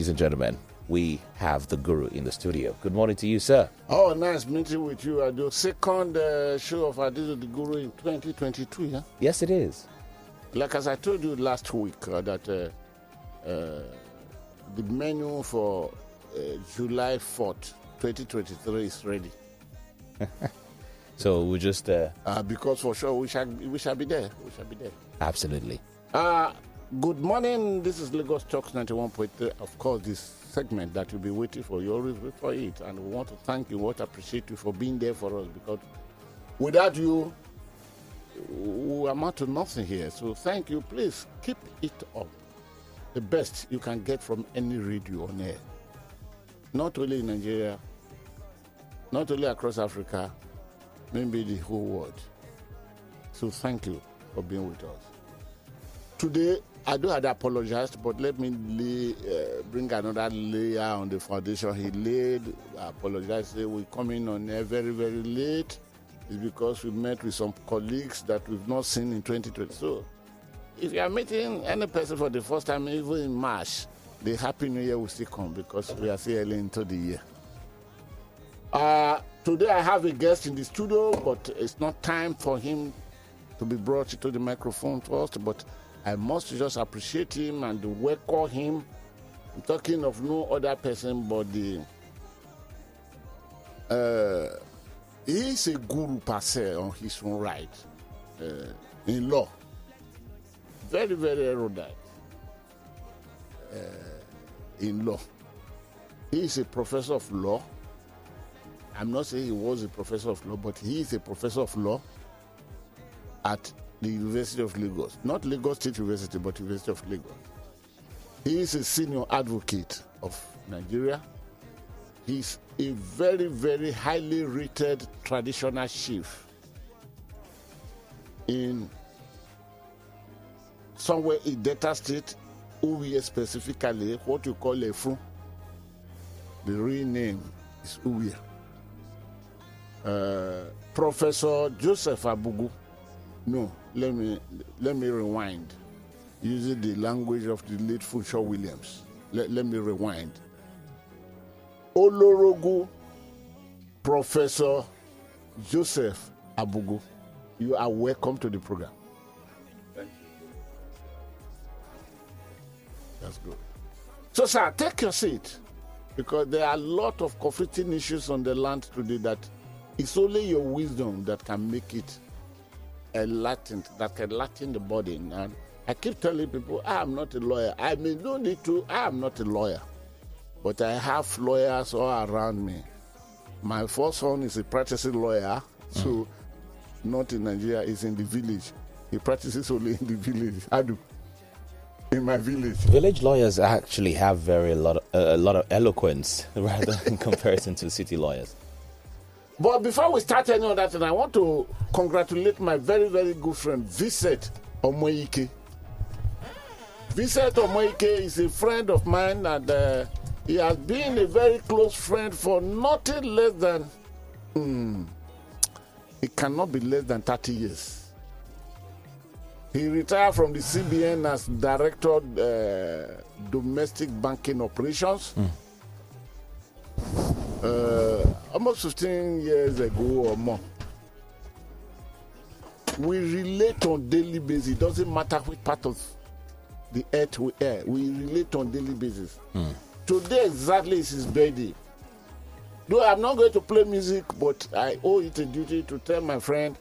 ladies and gentlemen, we have the guru in the studio. Good morning to you, sir. Oh, nice meeting with you. I do second show of Adizo the Guru in 2022, yeah? Yes, it is. Like as I told you last week, that the menu for July 4th, 2023 is ready. So we just... because for sure we shall be there. We shall be there. Absolutely. Good morning. This is Lagos Talks 91.3. Of course, this segment that you'll be waiting for, you always wait for it. And we want to thank you, appreciate you for being there for us, because without you, we amount to nothing here. So thank you. Please keep it up. The best you can get from any radio on air. Not only in Nigeria, not only across Africa, maybe the whole world. So thank you for being with us. Today, I do have to apologize, but let me bring another layer on the foundation he laid. I apologize. We come in on air very, very late. It's because we met with some colleagues that we've not seen in 2020. So, if you are meeting any person for the first time, even in March, the Happy New Year will still come because we are still early into the year. Today I have a guest in the studio, but it's not time for him to be brought to the microphone first, but I must just appreciate him and welcome him. I'm talking of no other person but he is a guru per se on his own right in law. Very, very erudite in law. He is a professor of law. I'm not saying he was a professor of law, but he is a professor of law at the University of Lagos. Not Lagos State University, but University of Lagos. He is a senior advocate of Nigeria. He's a very, very highly rated traditional chief in somewhere in Delta State, Uwe specifically, what you call Efru. The real name is Uwe. Professor Joseph Abugu. No, let me rewind. Using the language of the late Funshaw Williams. Let me rewind. Olorogu Professor Joseph Abugu, you are welcome to the program. Thank you. That's good. So, sir, take your seat, because there are a lot of conflicting issues on the land today that it's only your wisdom that can make it that can lighten the body. And I keep telling people, I'm not a lawyer. I may no need to. I am not a lawyer, but I have lawyers all around me. My first son is a practicing lawyer, so not in Nigeria, he's in the village. He practices only in the village. I do. In my village. Village lawyers actually have a lot of eloquence rather in comparison to city lawyers. But before we start any other thing, I want to congratulate my very, very good friend, Vincent Omoike. Vincent Omoike is a friend of mine, and he has been a very close friend for nothing less than, it cannot be less than 30 years. He retired from the CBN as Director Domestic Banking Operations. Almost 15 years ago or more. We relate on daily basis. It doesn't matter which part of the earth we are. We relate on daily basis. Today exactly is his birthday. Though I'm not going to play music, but I owe it a duty to tell my friend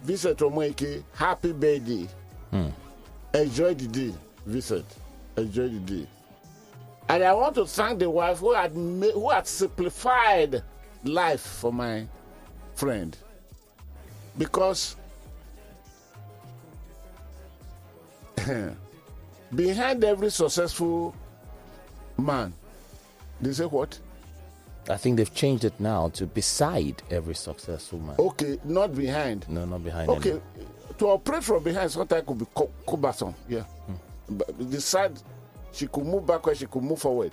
Vincent Omoike, happy birthday. Enjoy the day, Vincent. Enjoy the day. And I want to thank the wife who had simplified life for my friend. Because behind every successful man, they say what? I think they've changed it now to beside every successful man. Okay, not behind. No, not behind. Okay, anymore. To operate from behind sometimes could be cumbersome. Yeah. But the side, she could move backward, she could move forward.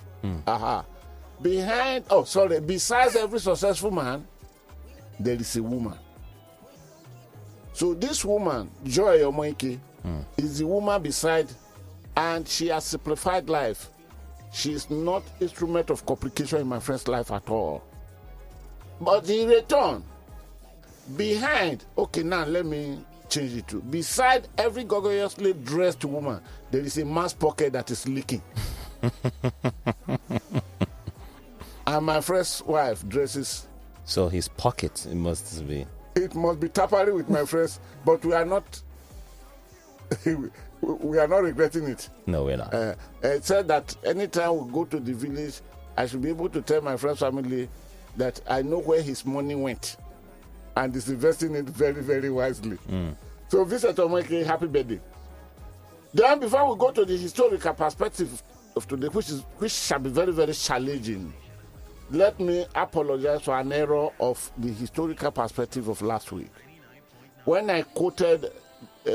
Besides every successful man, there is a woman. So this woman, Joy Omoike, is the woman beside, and she has simplified life She is not instrument of complication in my friend's life at all. But in return, behind, okay, now let me change it to, beside every gorgeously dressed woman, there is a man's pocket that is leaking. And my friend's wife dresses. So his pocket, it must be. It must be tampering with my friends, but we are not. We are not regretting it. No, we're not. It said that anytime we go to the village, I should be able to tell my friend's family that I know where his money went, and is investing it very, very wisely. So, Vincent Omeke, happy birthday. Then, before we go to the historical perspective of today, which shall be very, very challenging, let me apologize for an error of the historical perspective of last week. When I quoted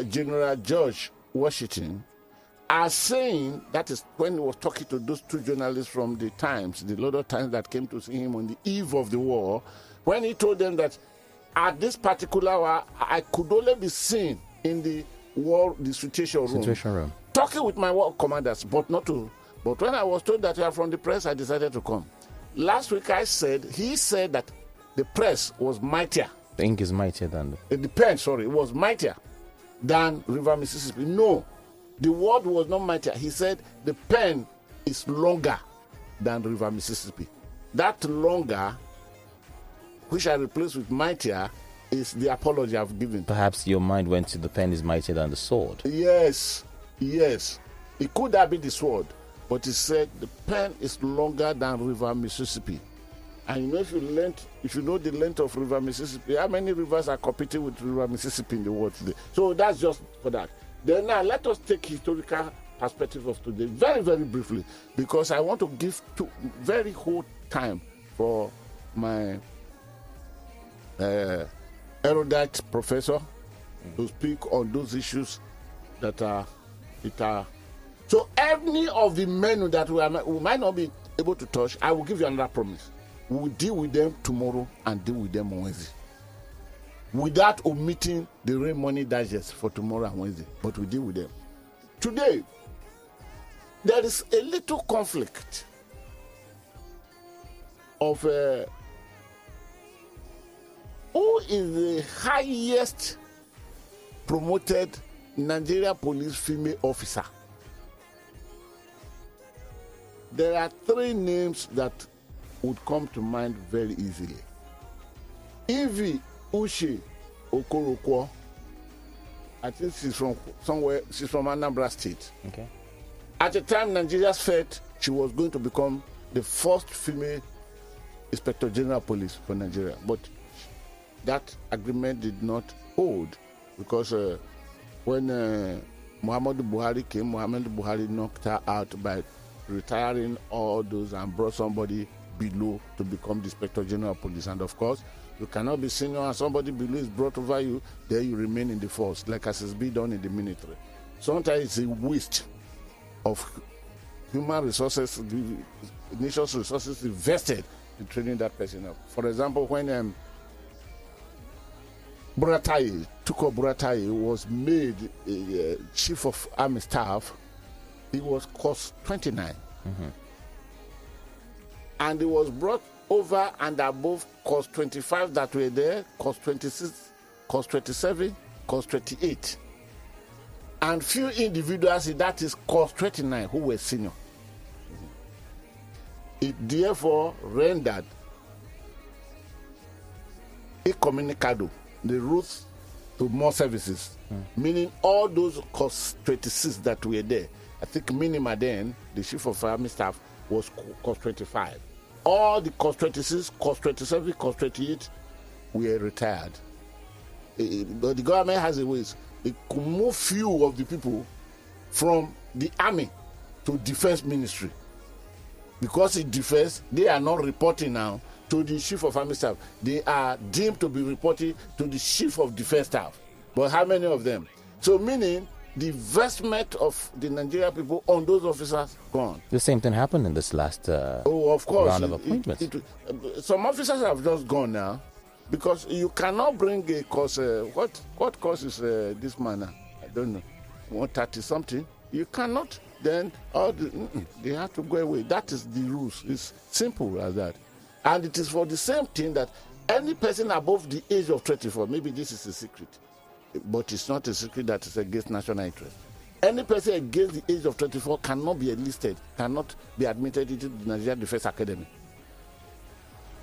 General George Washington as saying, that is when he was talking to those two journalists from the Times, the London Times, that came to see him on the eve of the war, when he told them that at this particular hour, I could only be seen in the war, the situation room, talking with my war commanders, but not to. But when I was told that you are from the press, I decided to come. Last week he said that the press was mightier. The ink is mightier than the pen, it was mightier than River Mississippi. No, the word was not mightier. He said the pen is longer than River Mississippi. That longer, which I replaced with mightier, is the apology I've given. Perhaps your mind went to the pen is mightier than the sword. Yes. It could have been the sword, but he said the pen is longer than River Mississippi. And if you know the length of River Mississippi, how many rivers are competing with River Mississippi in the world today? So that's just for that. Then now let us take historical perspective of today very, very briefly, because I want to give very whole time for my erudite professor to speak on those issues that are. So any of the menu that we might not be able to touch, I will give you another promise. We will deal with them tomorrow and deal with them on Wednesday, without omitting the Rain Money Digest for tomorrow and Wednesday, but we deal with them. Today, there is a little conflict of who is the highest promoted Nigeria police female officer. There are three names that would come to mind very easily. Ivy Uche Okorokwo, I think she's from Anambra State. Okay. At the time Nigeria's felt she was going to become the first female Inspector General Police for Nigeria, but that agreement did not hold because when Muhammadu Buhari came, Muhammadu Buhari knocked her out by retiring all those and brought somebody below to become the Inspector General of Police. And of course, you cannot be senior and somebody below is brought over you, there you remain in the force, like as it's been done in the military. Sometimes it's a waste of human resources, the nation's resources invested in training that person up. For example, when Buratai, Tuko Buratai was made Chief of Army Staff, he was cost 29. And he was brought over and above cost 25 that were there, cost 26, cost 27, cost 28. And few individuals, that is cost 29, who were senior. It therefore rendered incommunicado the route to more services, meaning all those cost 26 that were there. I think minimum then, the Chief of Army Staff was cost 25. All the cost 26, cost 27, cost 28 were retired. But the government has a way. It could move few of the people from the army to defense ministry. Because in defense, they are not reporting now to the Chief of Army Staff. They are deemed to be reporting to the Chief of Defense Staff. But how many of them? So meaning the investment of the Nigerian people on those officers gone. The same thing happened in this last of course, round of appointments. Some officers have just gone now because you cannot bring a course. What course is this man? I don't know. 130 something. You cannot. Then they have to go away. That is the rules. It's simple as that. And it is for the same thing that any person above the age of 24, maybe this is a secret, but it's not a secret that is against national interest. Any person against the age of 24 cannot be enlisted, cannot be admitted into the Nigerian Defense Academy.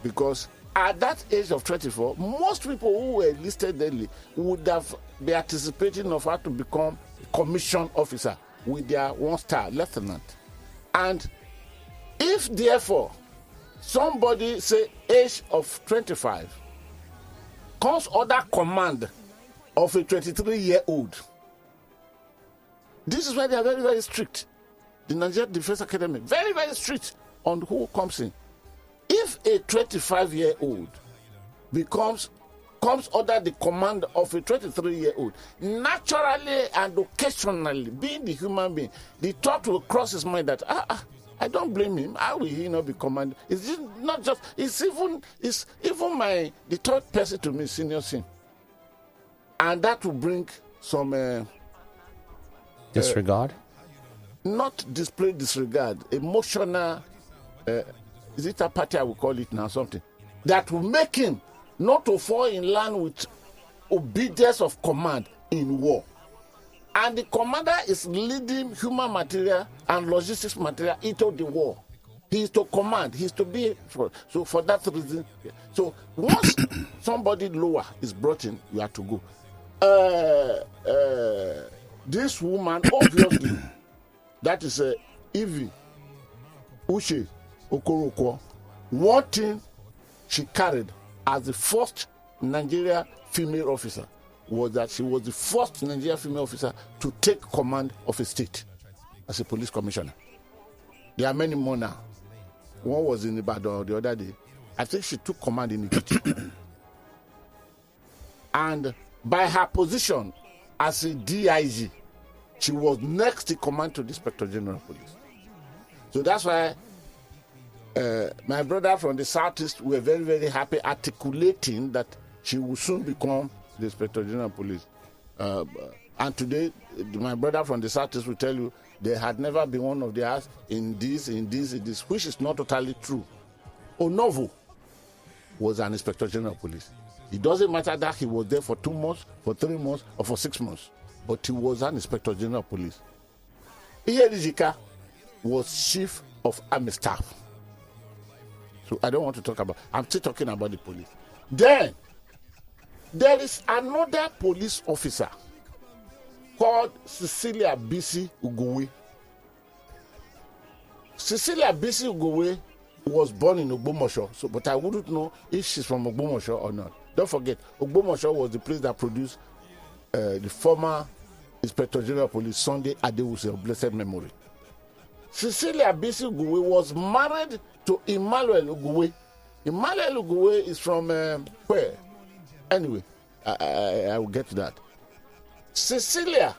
Because at that age of 24, most people who were enlisted early would have been anticipating of how to become a commissioned officer with their 1-star lieutenant. And if, therefore, somebody, say, age of 25, comes under command of a 23-year-old, this is why they are very, very strict. The Nigerian Defense Academy, very, very strict on who comes in. If a 25-year-old comes under the command of a 23-year-old, naturally and occasionally, being the human being, the thought will cross his mind that, I don't blame him. How will he not be commanded? It's not just, it's even the third person to me, senior sin. And that will bring some disregard? Not display disregard, emotional, is it apathy I will call it now, something, that will make him not to fall in line with obedience of command in war. And the commander is leading human material and logistics material into the war. He is to command, he is to be, so for that reason, so once somebody lower is brought in, you have to go. This woman, obviously, that is Evie Uche Okorokwo, one thing she carried as the first Nigeria female officer was that she was the first Nigerian female officer to take command of a state as a police commissioner. There are many more now. One was in Ibadan the other day. I think she took command in Ikiti. And by her position as a DIG, she was next in command to the Inspector General of Police. So that's why my brother from the Southeast were very, very happy articulating that she will soon become the Inspector General of Police. And today, my brother from the Southeast will tell you there had never been one of theirs in this, which is not totally true. Onovo was an Inspector General of Police. It doesn't matter that he was there for 2 months, for 3 months, or for 6 months, but he was an Inspector General of Police. Iyerijika was Chief of Army Staff. So I don't want to talk about, I'm still talking about the police. Then, there is another police officer called Cecilia Bisi Ugowe. Cecilia Bisi Ugowe was born in Ogbomosho, but I wouldn't know if she's from Ogbomosho or not. Don't forget, Ogbomosho was the place that produced the former Inspector General of Police, Sunday Adewuse of blessed memory. Cecilia Bisi Ugowe was married to Emmanuel Ugowe. Emmanuel Ugowe is from where? Anyway, I will get to that. Cecilia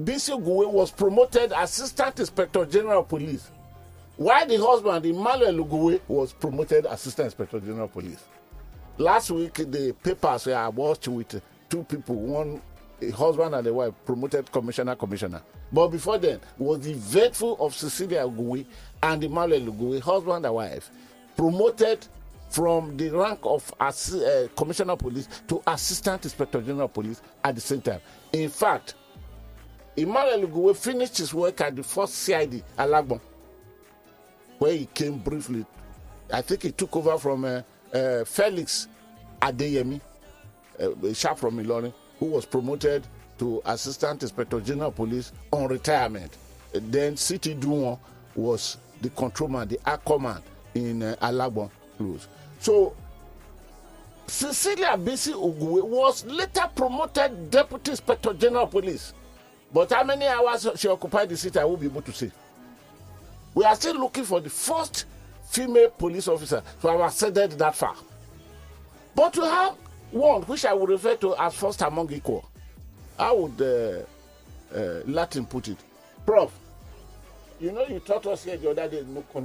Bisi Ugowe was promoted Assistant Inspector General of Police, while the husband, Emmanuel Ugowe, was promoted Assistant Inspector General of Police. Last week, the papers were watched with 2 people, one a husband and a wife, promoted commissioner. But before then, was the faithful of Cecilia Ugowe and Emmanuel Ugowe, husband and wife, promoted from the rank of Commissioner of Police to Assistant Inspector General of Police at the same time. In fact, Emmanuel Ugowe finished his work at the first CID, Alagbon, where he came briefly. I think he took over from Felix Adeyemi, a chap from Ilorin, who was promoted to Assistant Inspector General of Police on retirement. Then City Duwon was the controlman, the Aquaman in Alagbon Close. So Cecilia Bisi Ugowe was later promoted Deputy Inspector General of Police. But how many hours she occupied the seat, I won't be able to say. We are still looking for the first female police officer to have ascended that far. But to have one, which I would refer to as first among equal, how would Latin put it? Prof, You know, you taught us here the other day, Naku.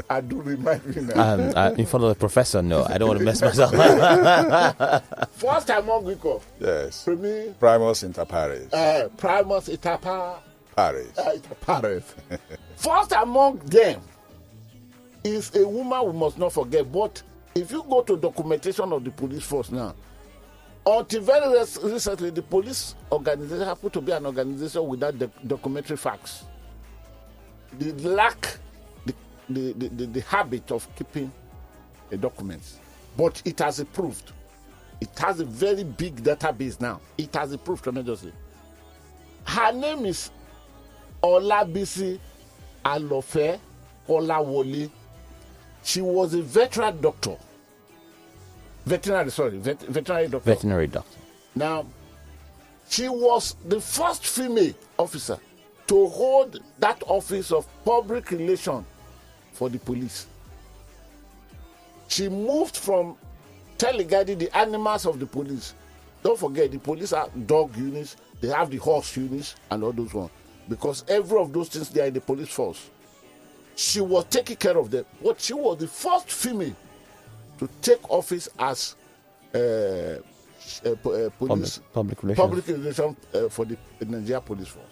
I do remind me now. In front of the professor, no, I don't want to mess myself up. First among Greco. Yes. Primus inter pares. Primus inter pares. First among them is a woman we must not forget. But if you go to documentation of the police force now, until very recently, the police organization happened to be an organization without documentary facts. They lack the habit of keeping the documents. But it has improved. It has a very big database now. It has improved tremendously. Her name is Olabisi Alofe Olawole. She was a veterinary doctor. Veterinary doctor. Veterinary doctor. Now, she was the first female officer to hold that office of public relations for the police. She moved from teleguiding the animals of the police. Don't forget, the police are dog units, they have the horse units, and all those ones. Because every of those things, they are in the police force. She was taking care of them. But she was the first female to take office as police public relations for the Nigeria police force.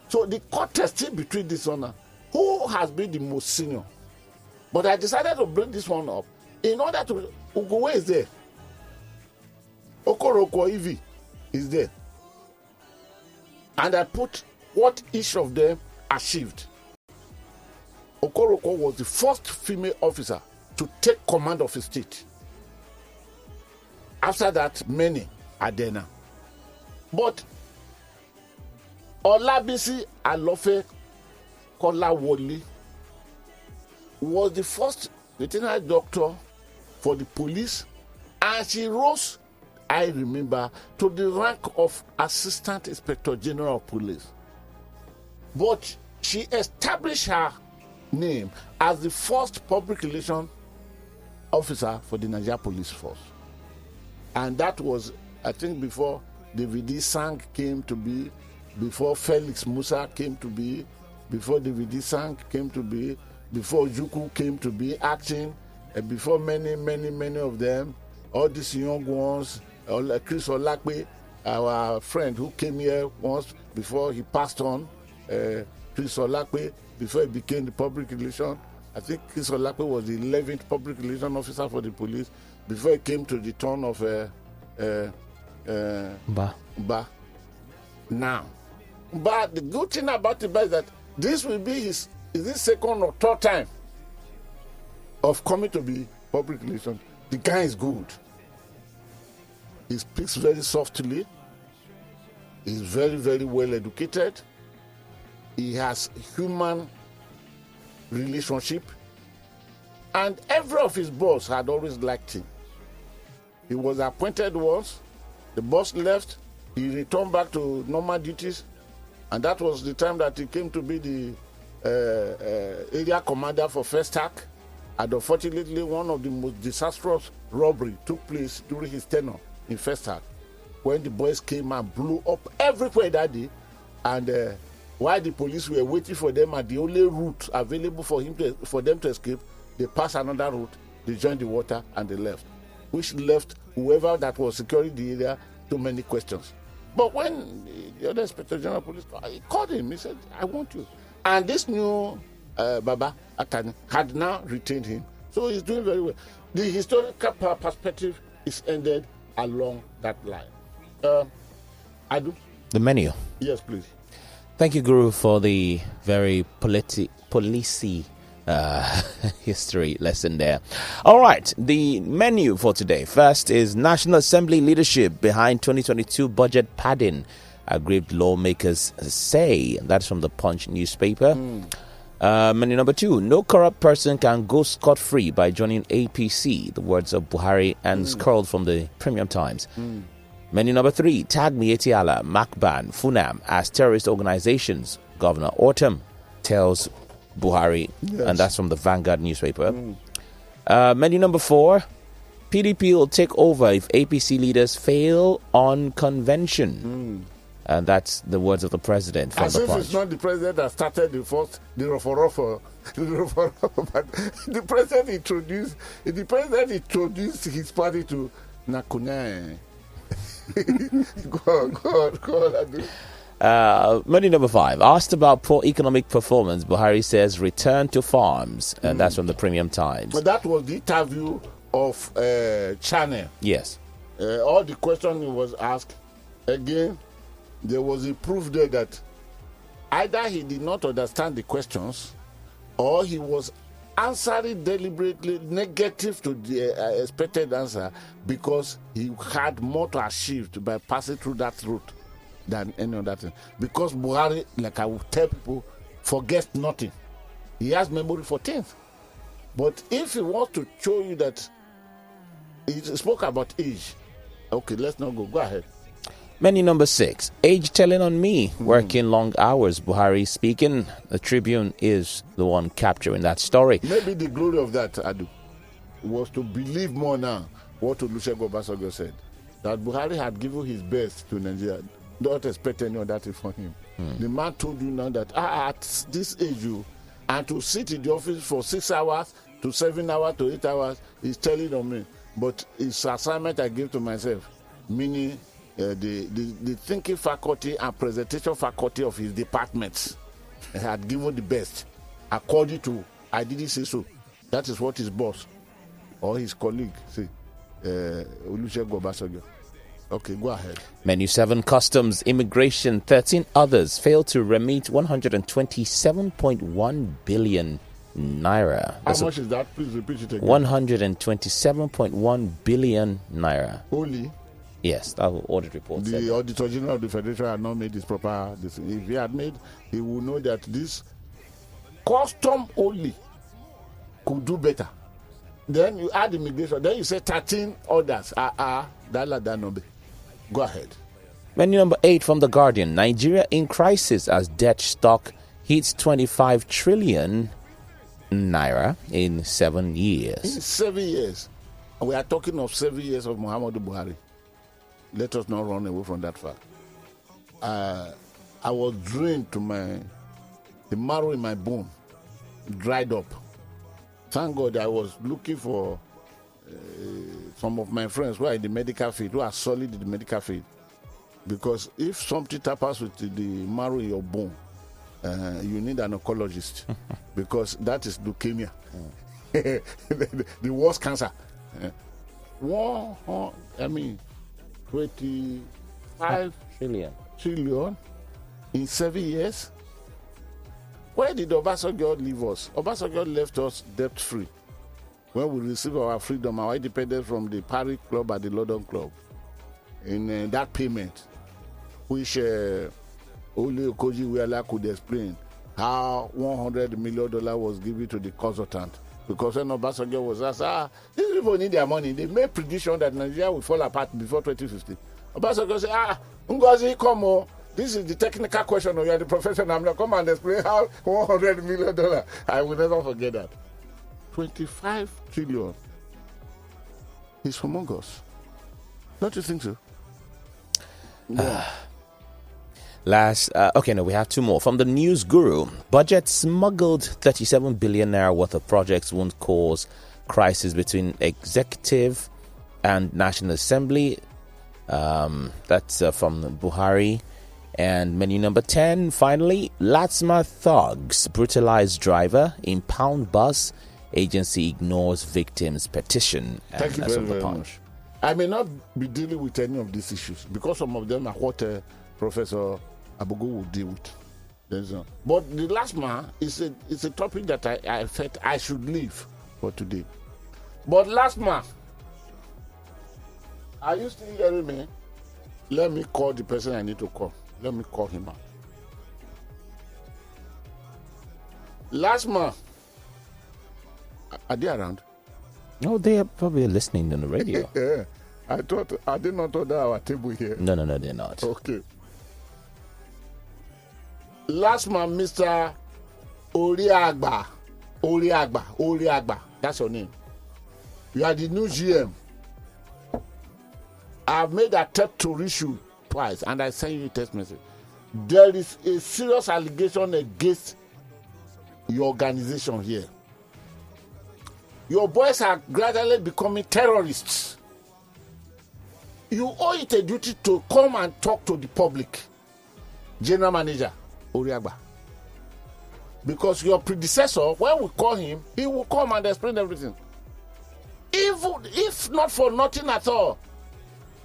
So the contest still between this one, who has been the most senior. But I decided to bring this one up in order to Ugowe is there, Okoroko Ivi is there, and I put what each of them achieved. Okoroko was the first female officer to take command of a state. After that, many are there now. But Olabisi Alofe Kolawole was the first veterinary doctor for the police, and she rose, I remember, to the rank of Assistant Inspector General of Police. But she established her name as the first public relations officer for the Nigeria Police Force. And that was, I think, before David Sang came to be, before Felix Musa came to be, before David Sang came to be, before Juku came to be acting, and before many of them, all these young ones, Chris Olakpe, our friend who came here once before he passed on, Chris Olakpe, before he became the public relations, I think Chris Olakpe was the 11th public relations officer for the police before he came to the turn of Ba. Now, but the good thing about it is that this will be his second or third time of coming to be public relations. The guy is good. He speaks very softly. He's very, very well educated. He has human relationship. And every of his boss had always liked him. He was appointed once. The boss left. He returned back to normal duties. And that was the time that he came to be the area commander for First Act. And unfortunately, one of the most disastrous robbery took place during his tenure in First Act, when the boys came and blew up everywhere that day. And while the police were waiting for them at the only route available for them to escape, they passed another route, they joined the water, and they left, which left whoever that was securing the area too many questions. But when the other Inspector General of Police, he called him, he said, I want you. And this new Baba Atani had now retained him. So he's doing very well. The historical perspective is ended along that line. I do. The menu. Yes, please. Thank you, Guru, for the very policy history lesson there. All right, the menu for today. First is National Assembly leadership behind 2022 budget padding, aggrieved lawmakers say. That's from the Punch newspaper. Menu number 2, no corrupt person can go scot-free by joining APC. The words of Buhari and scrolled from the Premium Times. Menu number 3, tag Mietiala, Macban, Funam as terrorist organizations. Governor Ortam tells Buhari, and that's from the Vanguard newspaper. Menu number 4, PDP will take over if APC leaders fail on convention. And that's the words of the president from As the if Punch. it's not the president that started the first, the ruffle. But the president introduced his party to Nakune. Go on. Money number 5. Asked about poor economic performance, Buhari says return to farms. And that's from the Premium Times. But that was the interview of Channel. Yes. All the question he was asked, again, there was a proof there that either he did not understand the questions or he was answering deliberately negative to the expected answer because he had more to achieve by passing through that route than any other thing. Because Buhari, like I would tell people, forgets nothing. He has memory for things. But if he wants to show you that he spoke about age, okay, let's not go. Go ahead. Menu number 6. Age telling on me. Working long hours. Buhari speaking. The Tribune is the one capturing that story. Maybe the glory of that, Adu, was to believe more now what Olusegun Obasanjo said. That Buhari had given his best to Nigeria. Don't expect any of that from him. The man told you now that at this age, and to sit in the office for 6 hours to 7 hours to 8 hours is telling on me. But it's assignment I give to myself, meaning the thinking faculty and presentation faculty of his departments had given the best according to, I didn't say so. That is what his boss or his colleague say. Olusegun Obasanjo. Okay, go ahead. Menu 7. Customs, immigration, 13 others failed to remit 127.1 billion naira. How much is that? Please repeat it again. 127.1 billion naira. Only Yes, that audit report said the that. Auditor General of the Federation had not made this proper. If he had made, he would know that this custom only could do better. Then you add immigration. Then you say 13 others. That number. Go ahead. Menu number 8 from The Guardian. Nigeria in crisis as debt stock hits 25 trillion naira in 7 years. In 7 years. We are talking of 7 years of Muhammadu Buhari. Let us not run away from that fact. I was drained to the marrow in my bone, dried up. Thank God I was looking for some of my friends who are in the medical field, who are solid in the medical field. Because if something tappers with the marrow in your bone, you need an oncologist. Because that is leukemia. The worst cancer. 25 trillion in 7 years. Where did Obasanjo leave us? Obasanjo left us debt-free. When we received our freedom, our independence from the Paris Club and the London Club, in that payment, which only Okoji Iweala could explain how $100 million was given to the consultant. Because when Obasanjo was asked, these people need their money. They made prediction that Nigeria will fall apart before 2050. Obasanjo said, Ngozi, come on. This is the technical question. You are the professional. I'm not come and explain how $100 million. I will never forget that. 25 trillion is humongous. Don't you think so? Yeah. We have 2 more. From the News Guru, budget smuggled 37 billion naira worth of projects won't cause crisis between executive and National Assembly. That's from Buhari. And menu number 10, finally, LASTMA thugs brutalized driver, impound bus, agency ignores victim's petition. And thank you that's very, from the very Punch. much. I may not be dealing with any of these issues because some of them are what Professor Abogo will deal with. But the LASTMA is a topic that I felt I should leave for today. But LASTMA, are you still hearing me? Let me call the person I need to call. Let me call him out. LASTMA, are they around? No, they are probably listening on the radio. Yeah. I did not order our table here. No, they're not. Okay. LASTMA, Mr. Oriagba. That's your name. You are the new GM. I've made a attempt to reach you twice, and I sent you a text message. There is a serious allegation against your organization here. Your boys are gradually becoming terrorists. You owe it a duty to come and talk to the public. General Manager Oriagba. Because your predecessor, when we call him, he will come and explain everything. Even if not for nothing at all.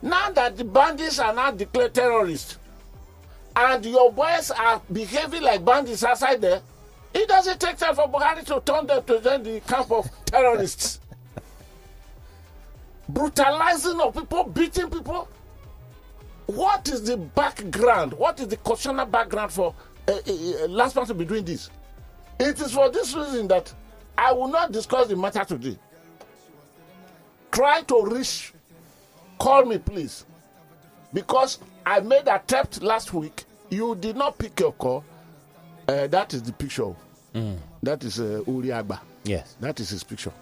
Now that the bandits are now declared terrorists, and your boys are behaving like bandits outside there, it doesn't take time for Buhari to turn them to join the camp of terrorists. Brutalizing of people, beating people. What is the background? What is the constitutional background for LASTMA to be doing this? It is for this reason that I will not discuss the matter today. Try to reach, call me please. Because I made an attempt last week. You did not pick your call. That is the picture. That is Oriagba. Yes. That is his picture.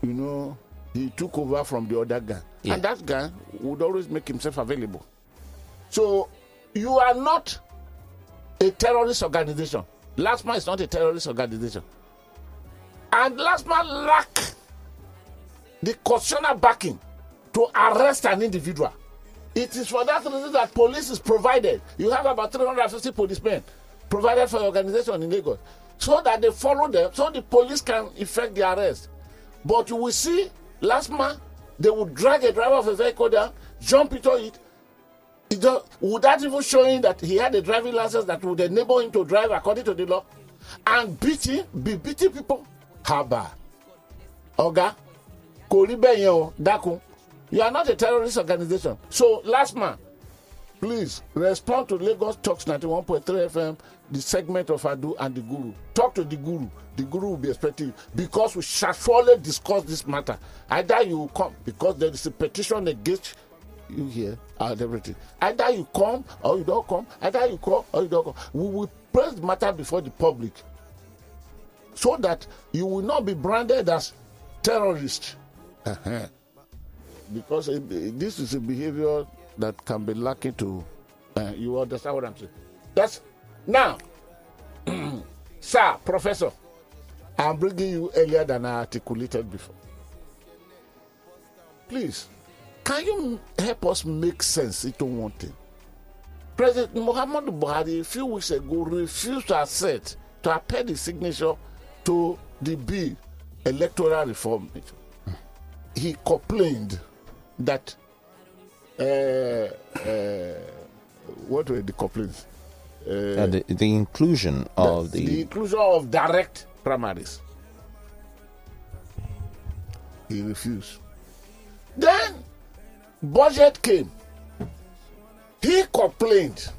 You know, he took over from the other guy. Yeah. And that guy would always make himself available. So, you are not a terrorist organization. LASTMA is not a terrorist organization. And LASTMA lack the constitutional backing to arrest an individual. It is for that reason that police is provided. You have about 350 policemen provided for your organization in Lagos, so that they follow them, so the police can effect the arrest. But you will see, LASTMA, they will drag a driver of a vehicle down, jump into it. Without even showing that he had a driving license that would enable him to drive according to the law, and beating people. Haba. Oga. Koribe Dakun. You are not a terrorist organization. So, LASTMA, please respond to Lagos Talks 91.3 FM, the segment of Adu and the Guru. Talk to the Guru. The Guru will be expecting you, because we shall surely discuss this matter. Either you will come, because there is a petition against you here and everything. Either you come or you don't come. Either you come or you don't come. We will place the matter before the public, so that you will not be branded as terrorist. Because this is a behavior that can be lacking to. You understand what I'm saying? That's now, sir, Professor. I'm bringing you earlier than I articulated before. Please, can you help us make sense into one thing? President Muhammadu Buhari a few weeks ago refused to accept to append his signature to the bill, electoral reform. He complained that what were the complaints? The inclusion of the inclusion of direct primaries. He refused. Then budget came. He complained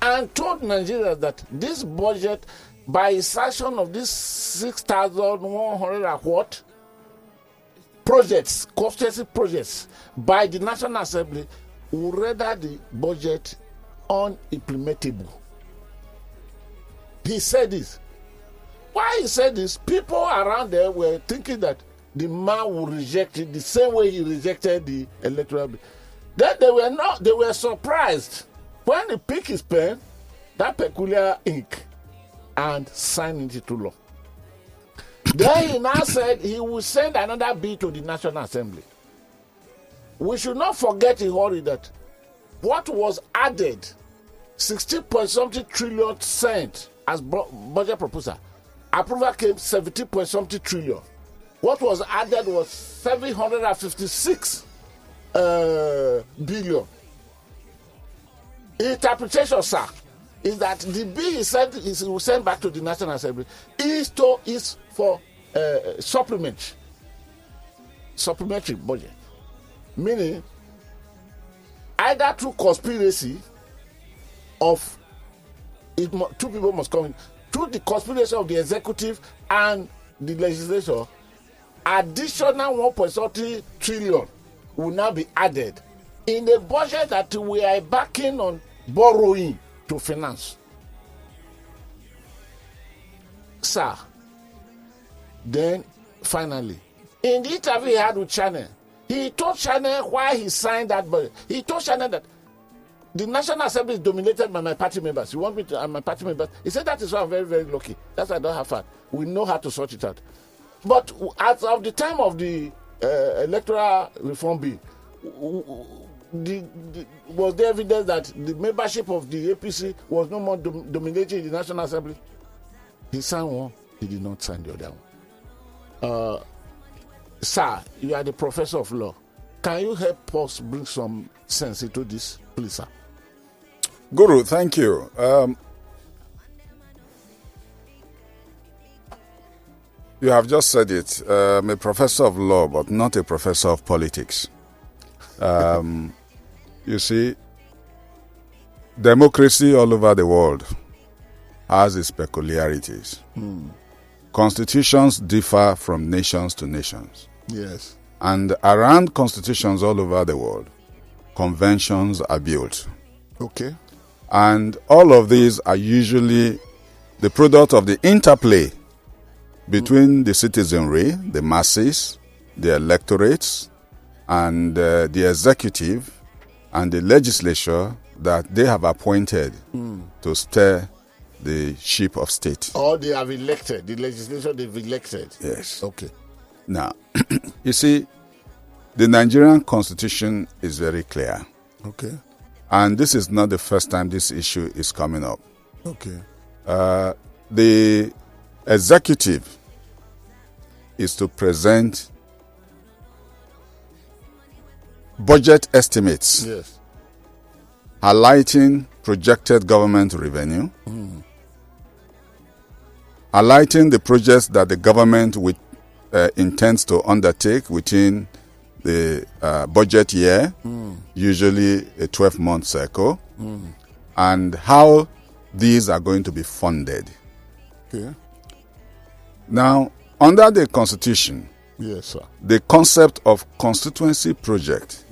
and told Nigeria that this budget, by sanction of this 6,100 and what projects, constituency projects by the National Assembly, will render the budget unimplementable. He said this. Why he said this? People around there were thinking that the man would reject it the same way he rejected the electoral bill. Then they were surprised when he picked his pen, that peculiar ink, and signed it into law. Then he now said he will send another bill to the National Assembly. We should not forget in hurry that what was added, 16-point-something trillion cent as budget proposal, approval came 17-point-something trillion. What was added was 756 billion. Interpretation, sir, is that the bill he will send back to the National Assembly is for supplementary budget, meaning either through conspiracy of two people must come in, through the conspiracy of the executive and the legislature, additional 1.30 trillion will now be added in a budget that we are backing on borrowing to finance. Sir, then finally, in the interview he had with Channel, he told Channel why he signed that budget. He told Channel that the National Assembly is dominated by my party members. You want me to, and my party members? He said that is why I'm very, very lucky. That's why I don't have fun. We know how to sort it out. But as of the time of the electoral reform bill, was there evidence that the membership of the APC was no more dominating the National Assembly? He signed one, he did not sign the other one. Sir, you are the professor of law. Can you help us bring some sense into this, please, sir? Guru, thank you. You have just said it. I'm a professor of law, but not a professor of politics. You see, democracy all over the world has its peculiarities. Constitutions differ from nations to nations. Yes. And around constitutions all over the world, conventions are built. Okay. And all of these are usually the product of the interplay between the citizenry, the masses, the electorates, and the executive and the legislature that they have appointed to steer the ship of state. Or they have elected, the legislature they've elected. Yes. Okay. Now, you see, the Nigerian constitution is very clear. Okay. And this is not the first time this issue is coming up. Okay. The executive is to present budget estimates, Yes. highlighting projected government revenue, highlighting the projects that the government intends to undertake within the budget year, usually a 12-month cycle, and how these are going to be funded. Okay. Now, under the Constitution, Yes, sir. the concept of constituency project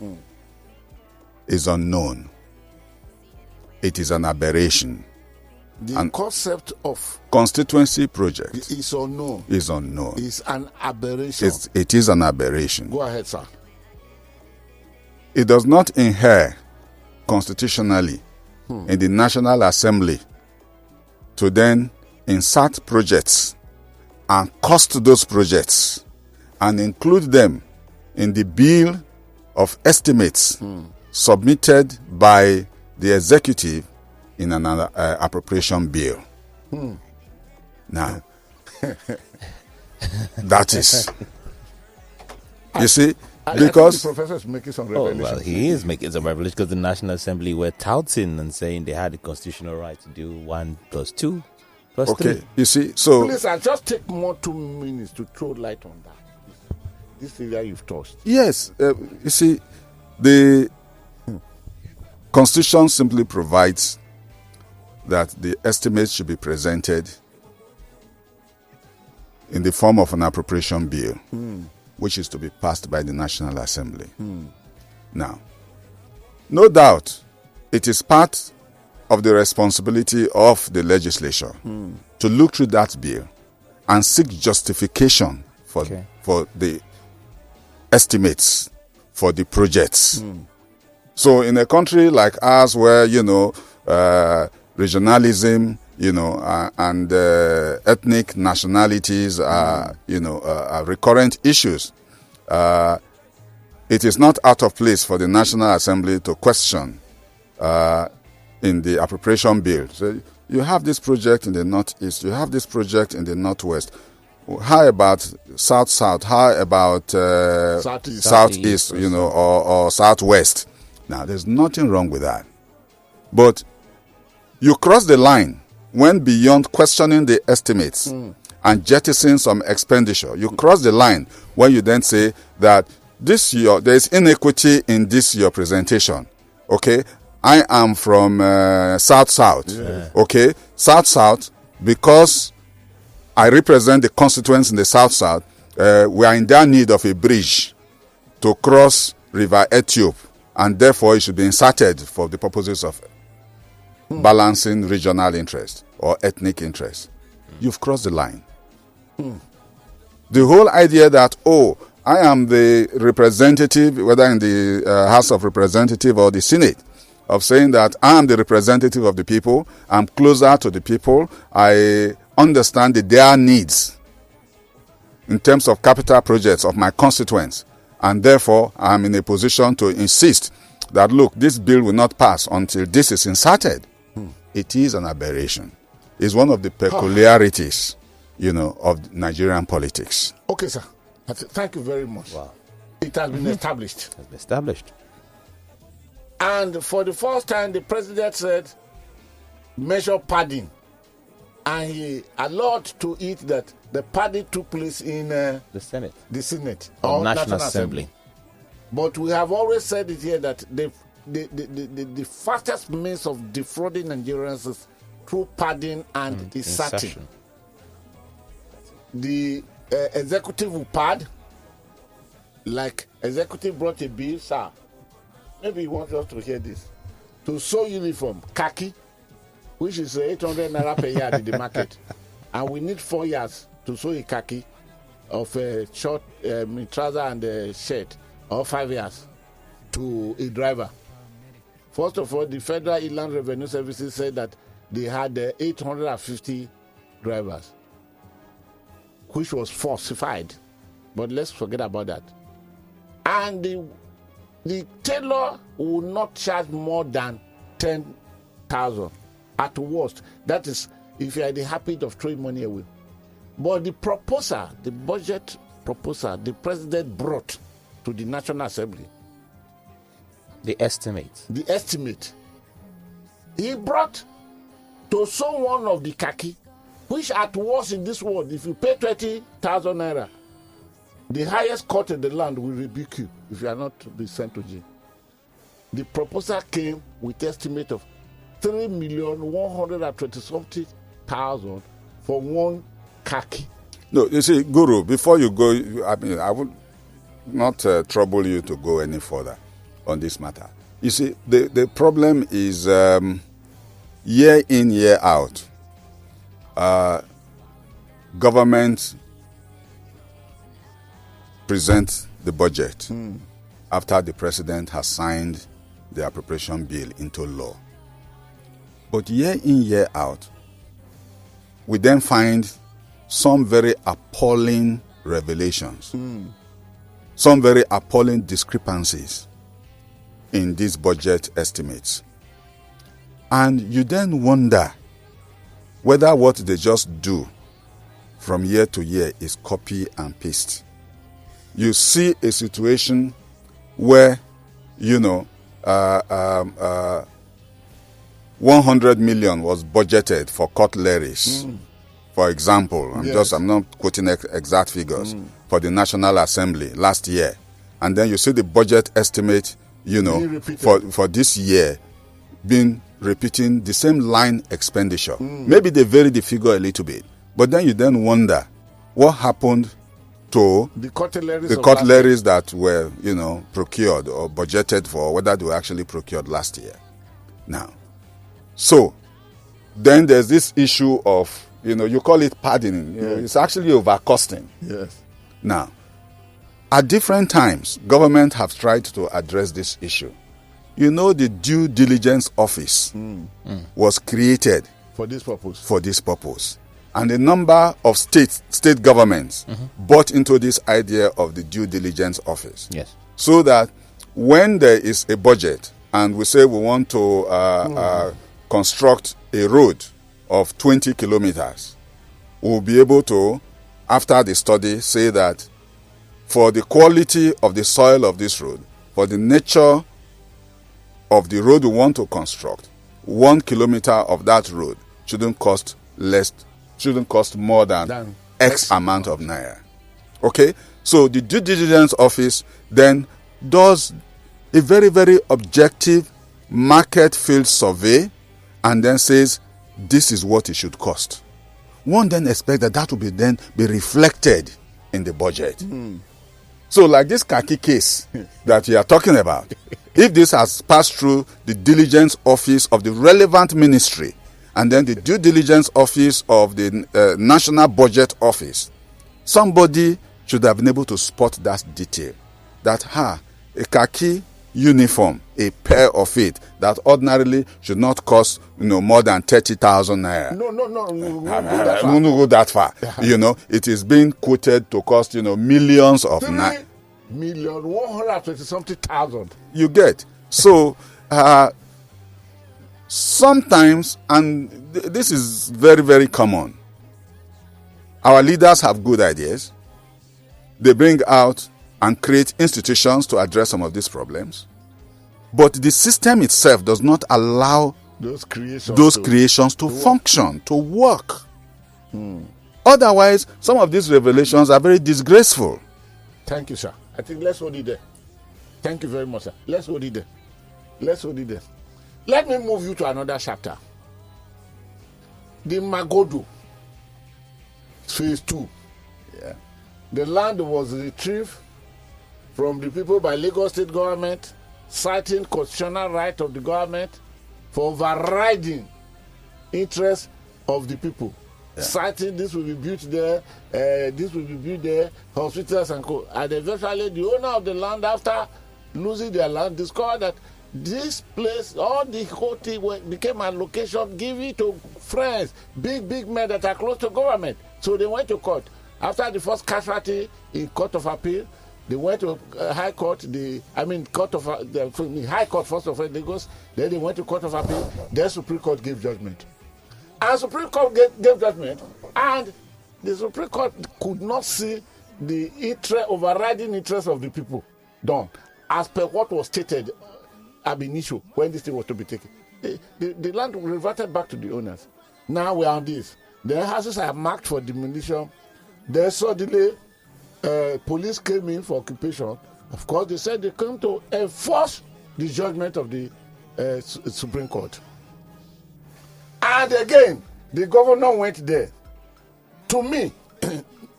is unknown. It is an aberration. The concept of Constituency project is unknown. is unknown. It's an aberration. It is an aberration. Go ahead, sir. It does not inhere constitutionally in the National Assembly to then insert projects and cost those projects and include them in the bill of estimates submitted by the executive in an appropriation bill. Now, that is, you see, because the professor is making some Oh, revelation. well, he is making some revelation because the National Assembly were touting and saying they had the constitutional right to do 1 + 2 + 3. you see, so Please, I'll just take more 2 minutes to throw light on that. This area you've touched. yes, you see, the Constitution simply provides that the estimates should be presented in the form of an appropriation bill, which is to be passed by the National Assembly. Now, no doubt, it is part of the responsibility of the legislature to look through that bill and seek justification for the estimates for the projects. So in a country like ours where, regionalism, and ethnic nationalities are recurrent issues, it is not out of place for the National Assembly to question in the appropriation bill. So you have this project in the Northeast, you have this project in the Northwest. How about South-South? How about Southeast, or Southwest? Now, there's nothing wrong with that. But you cross the line when beyond questioning the estimates and jettisoning some expenditure. You cross the line when you then say that there's inequity in this your presentation. Okay, I am from South-South. Yeah. Okay, South-South, because I represent the constituents in the South-South, we are in their need of a bridge to cross River Ethiop, and therefore it should be inserted for the purposes of balancing regional interest or ethnic interest. You've crossed the line. The whole idea that, I am the representative, whether in the House of Representatives or the Senate, of saying that I am the representative of the people, I'm closer to the people, I understand their needs in terms of capital projects of my constituents, and therefore I am in a position to insist that, look, this bill will not pass until this is inserted. It is an aberration. It's one of the peculiarities, of Nigerian politics. Okay, sir. Thank you very much. Wow. It has been established. It has been established. And for the first time, the president said, measure padding. And he allowed to it that the padding took place in the Senate. The Senate or National Assembly. But we have always said it here that the fastest means of defrauding Nigerians is through padding and insertion. The executive will pad, like executive brought a bill, sir. Maybe you want us to hear this. To sew uniform, khaki, which is 800 naira per yard in the market. And we need 4 years to sew a khaki of a short trouser and a shirt, or 5 years to a driver. First of all, the Federal Inland Revenue Services said that they had 850 drivers, which was falsified. But let's forget about that. And the tailor will not charge more than 10,000 at worst. That is if you are in the habit of throwing money away. But the proposal, the budget proposal, the president brought to the National Assembly, the estimate he brought to someone of the khaki, which at worst in this world, if you pay 20,000 naira, the highest court in the land will rebuke you if you are not to be sent to jail. The proposal came with estimate of 3,120,000 for one khaki. No, you see, Guru, before you go, I would not trouble you to go any further on this matter. You see, the problem is year in, year out, government present the budget after the president has signed the appropriation bill into law. But year in, year out, we then find some very appalling revelations, some very appalling discrepancies in these budget estimates. And you then wonder whether what they just do from year to year is copy and paste. You see a situation where, 100 million was budgeted for cutleries, for example. I'm not quoting exact figures, for the National Assembly last year. And then you see the budget estimate, for this year being repeating the same line expenditure. Maybe they vary the figure a little bit. But then you then wonder what happened to the cutleries that were, procured or budgeted for, whether they were actually procured last year. Now, so then there's this issue of, you call it pardoning. It's actually overcosting. Yes. Now, at different times, government have tried to address this issue. The due diligence office was created for this purpose. And a number of state governments bought into this idea of the due diligence office. Yes. So that when there is a budget and we say we want to construct a road of 20 kilometers, we'll be able to, after the study, say that for the quality of the soil of this road, for the nature of the road we want to construct, 1 kilometer of that road shouldn't cost more than X amount of naira. Okay? So the due diligence office then does a very, very objective market field survey and then says this is what it should cost. One then expects that will be reflected in the budget. So like this khaki case that you are talking about, if this has passed through the diligence office of the relevant ministry and then the due diligence office of the National Budget Office, somebody should have been able to spot that detail. That a khaki uniform, a pair of it, that ordinarily should not cost more than 30,000 naira. No. We won't go that far. It is being quoted to cost millions of naira. 120 something thousand. You get. So sometimes, and this is very, very common, our leaders have good ideas. They bring out and create institutions to address some of these problems. But the system itself does not allow those creations to function, to work. Otherwise, some of these revelations are very disgraceful. Thank you, sir. I think let's hold it there. Thank you very much, sir. Let's hold it there. Let me move you to another chapter. The Magodo, phase 2. Yeah. The land was retrieved from the people by Lagos State government, citing constitutional right of the government for overriding interest of the people. Yeah. Citing this will be built there, hospitals and co. And eventually the owner of the land, after losing their land, discovered that this place, all the whole thing became a location, give it to friends, big men that are close to government. So they went to court. After the first casualty in Court of Appeal, they went to High Court, the High Court first of all, Lagos, then they went to Court of Appeal, then Supreme Court gave judgment. And Supreme Court gave judgment, and the Supreme Court could not see the overriding interest of the people done, as per what was stated ab initio when this thing was to be taken. The land reverted back to the owners. Now we are on this. The houses are marked for demolition. Then suddenly, police came in for occupation. Of course, they said they came to enforce the judgment of the Supreme Court. And again, the governor went there. To me,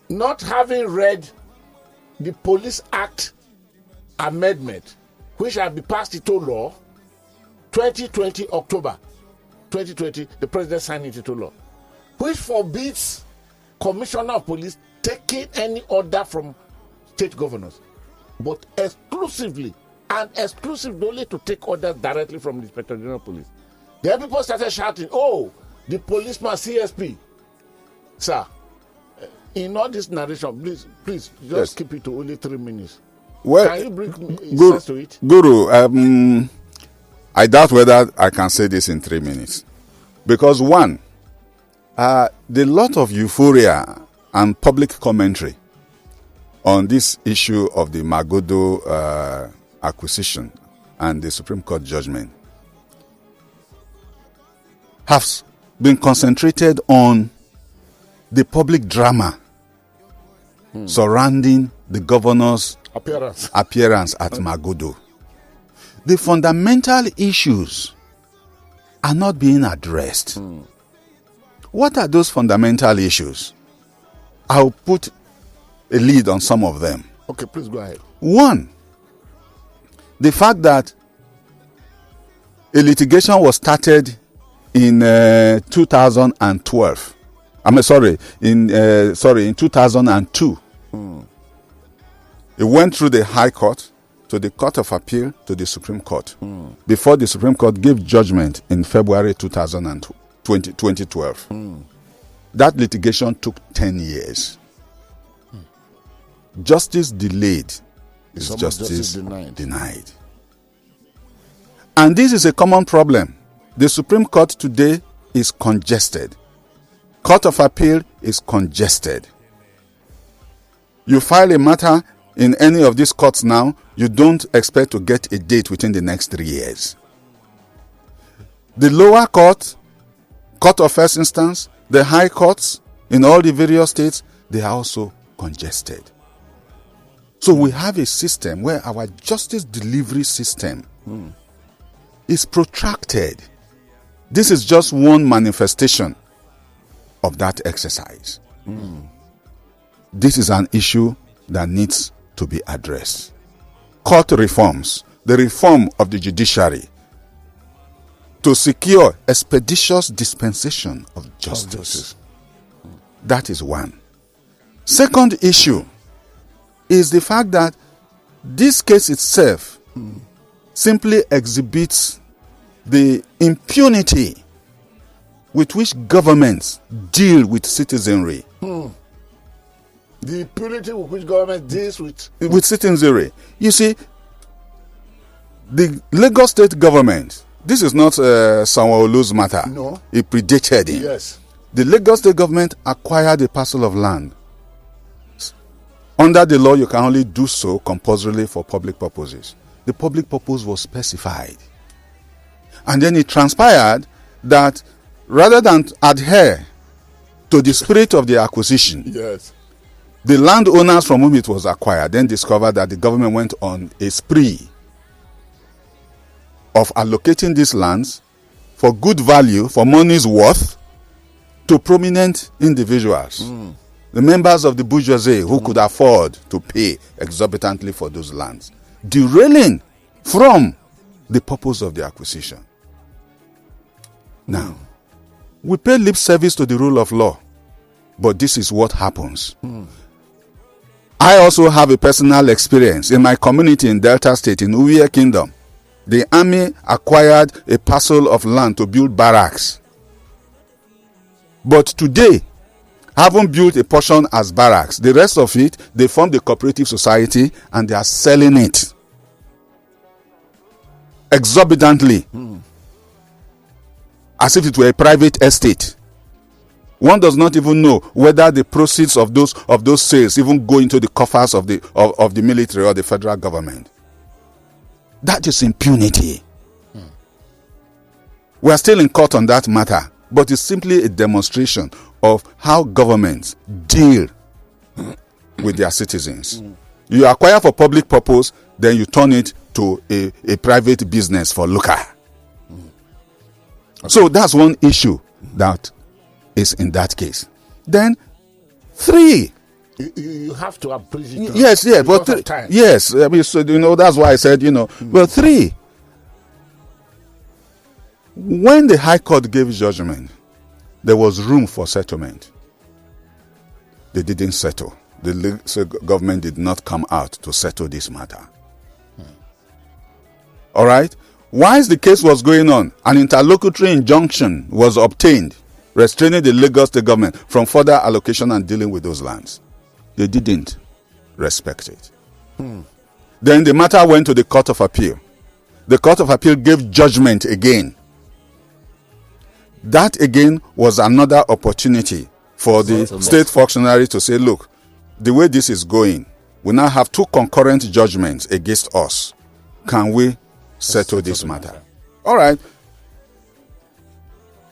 not having read the Police Act amendment, which had been passed into law, 2020 October 2020, the president signed it into law, which forbids commissioner of police taking any order from state governors, but exclusively only to take orders directly from the Inspector General of Police. Then people started shouting, "Oh, the policeman CSP." Sir, in all this narration, please just keep it to only 3 minutes. Well, can you bring sense to it? Guru, I doubt whether I can say this in 3 minutes. Because one, the lot of euphoria and public commentary on this issue of the Magodo acquisition and the Supreme Court judgment has been concentrated on the public drama surrounding the governor's appearance at Magodo. The fundamental issues are not being addressed. What are those fundamental issues? I'll put a lead on some of them. Okay, please go ahead. One, the fact that a litigation was started in 2012. In 2002. It went through the High Court, to the Court of Appeal, to the Supreme Court, before the Supreme Court gave judgment in February 2012. That litigation took 10 years. Justice delayed is justice denied. And this is a common problem. The Supreme Court today is congested. Court of Appeal is congested. You file a matter in any of these courts now, you don't expect to get a date within the next 3 years. The lower court, Court of First Instance, the high courts in all the various states, they are also congested. So we have a system where our justice delivery system is protracted. This is just one manifestation of that exercise. This is an issue that needs to be addressed. Court reforms, the reform of the judiciary to secure expeditious dispensation of justice. That is one. Second issue is the fact that this case itself simply exhibits the impunity with which governments deal with citizenry. The impunity with which government deals with citizenry. You see, the Lagos state government, this is not Sanwo-Olu's matter. No. It predated him. Yes. The Lagos state government acquired a parcel of land. Under the law, you can only do so compulsorily for public purposes. The public purpose was specified. And then it transpired that rather than adhere to the spirit of the acquisition, yes, the landowners from whom it was acquired then discovered that the government went on a spree of allocating these lands for good value, for money's worth, to prominent individuals. The members of the bourgeoisie who could afford to pay exorbitantly for those lands, derailing from the purpose of the acquisition. Now, we pay lip service to the rule of law, but this is what happens. I also have a personal experience in my community in Delta State, in Uwie Kingdom. The army acquired a parcel of land to build barracks. But today, having built a portion as barracks, the rest of it, they formed a cooperative society and they are selling it exorbitantly, as if it were a private estate. One does not even know whether the proceeds of those sales even go into the coffers of the military or the federal government. That is impunity. We are still in court on that matter, but it's simply a demonstration of how governments deal with their citizens. You acquire for public purpose, then you turn it to a private business for lucre. So that's one issue that is in that case. Then 3. You have to appreciate. Yes, but yes, I mean, so that's why I said, well, 3. When the High Court gave judgment, there was room for settlement. They didn't settle. The government did not come out to settle this matter. All right? Whilst the case was going on, an interlocutory injunction was obtained restraining the Lagos State government from further allocation and dealing with those lands. They didn't respect it. Then the matter went to the Court of Appeal. The Court of Appeal gave judgment again. That again was another opportunity for the state functionary to say, look, the way this is going, we now have 2 concurrent judgments against us. Can we settle this matter? All right.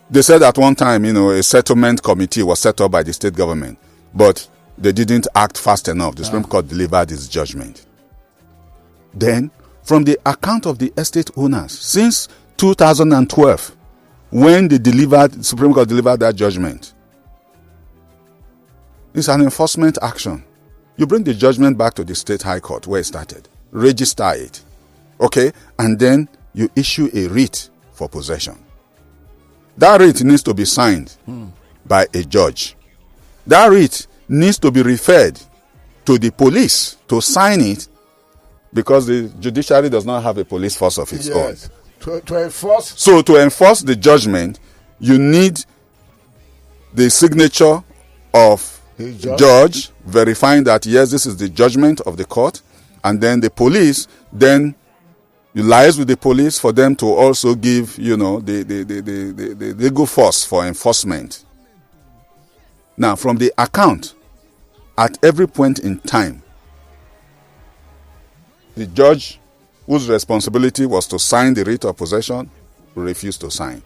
They said at one time, a settlement committee was set up by the state government, but they didn't act fast enough. The Supreme Court delivered its judgment. Then, from the account of the estate owners, since 2012, when the Supreme Court delivered that judgment, it's an enforcement action. You bring the judgment back to the State High Court where it started, register it, okay, and then you issue a writ for possession. That writ needs to be signed by a judge. That writ needs to be referred to the police to sign it, because the judiciary does not have a police force of its own. To enforce. So to enforce the judgment, you need the signature of a judge verifying that yes, this is the judgment of the court, and then the police then you liaise with the police for them to also give the legal force for enforcement. Now, from the account, at every point in time, the judge whose responsibility was to sign the writ of possession refused to sign.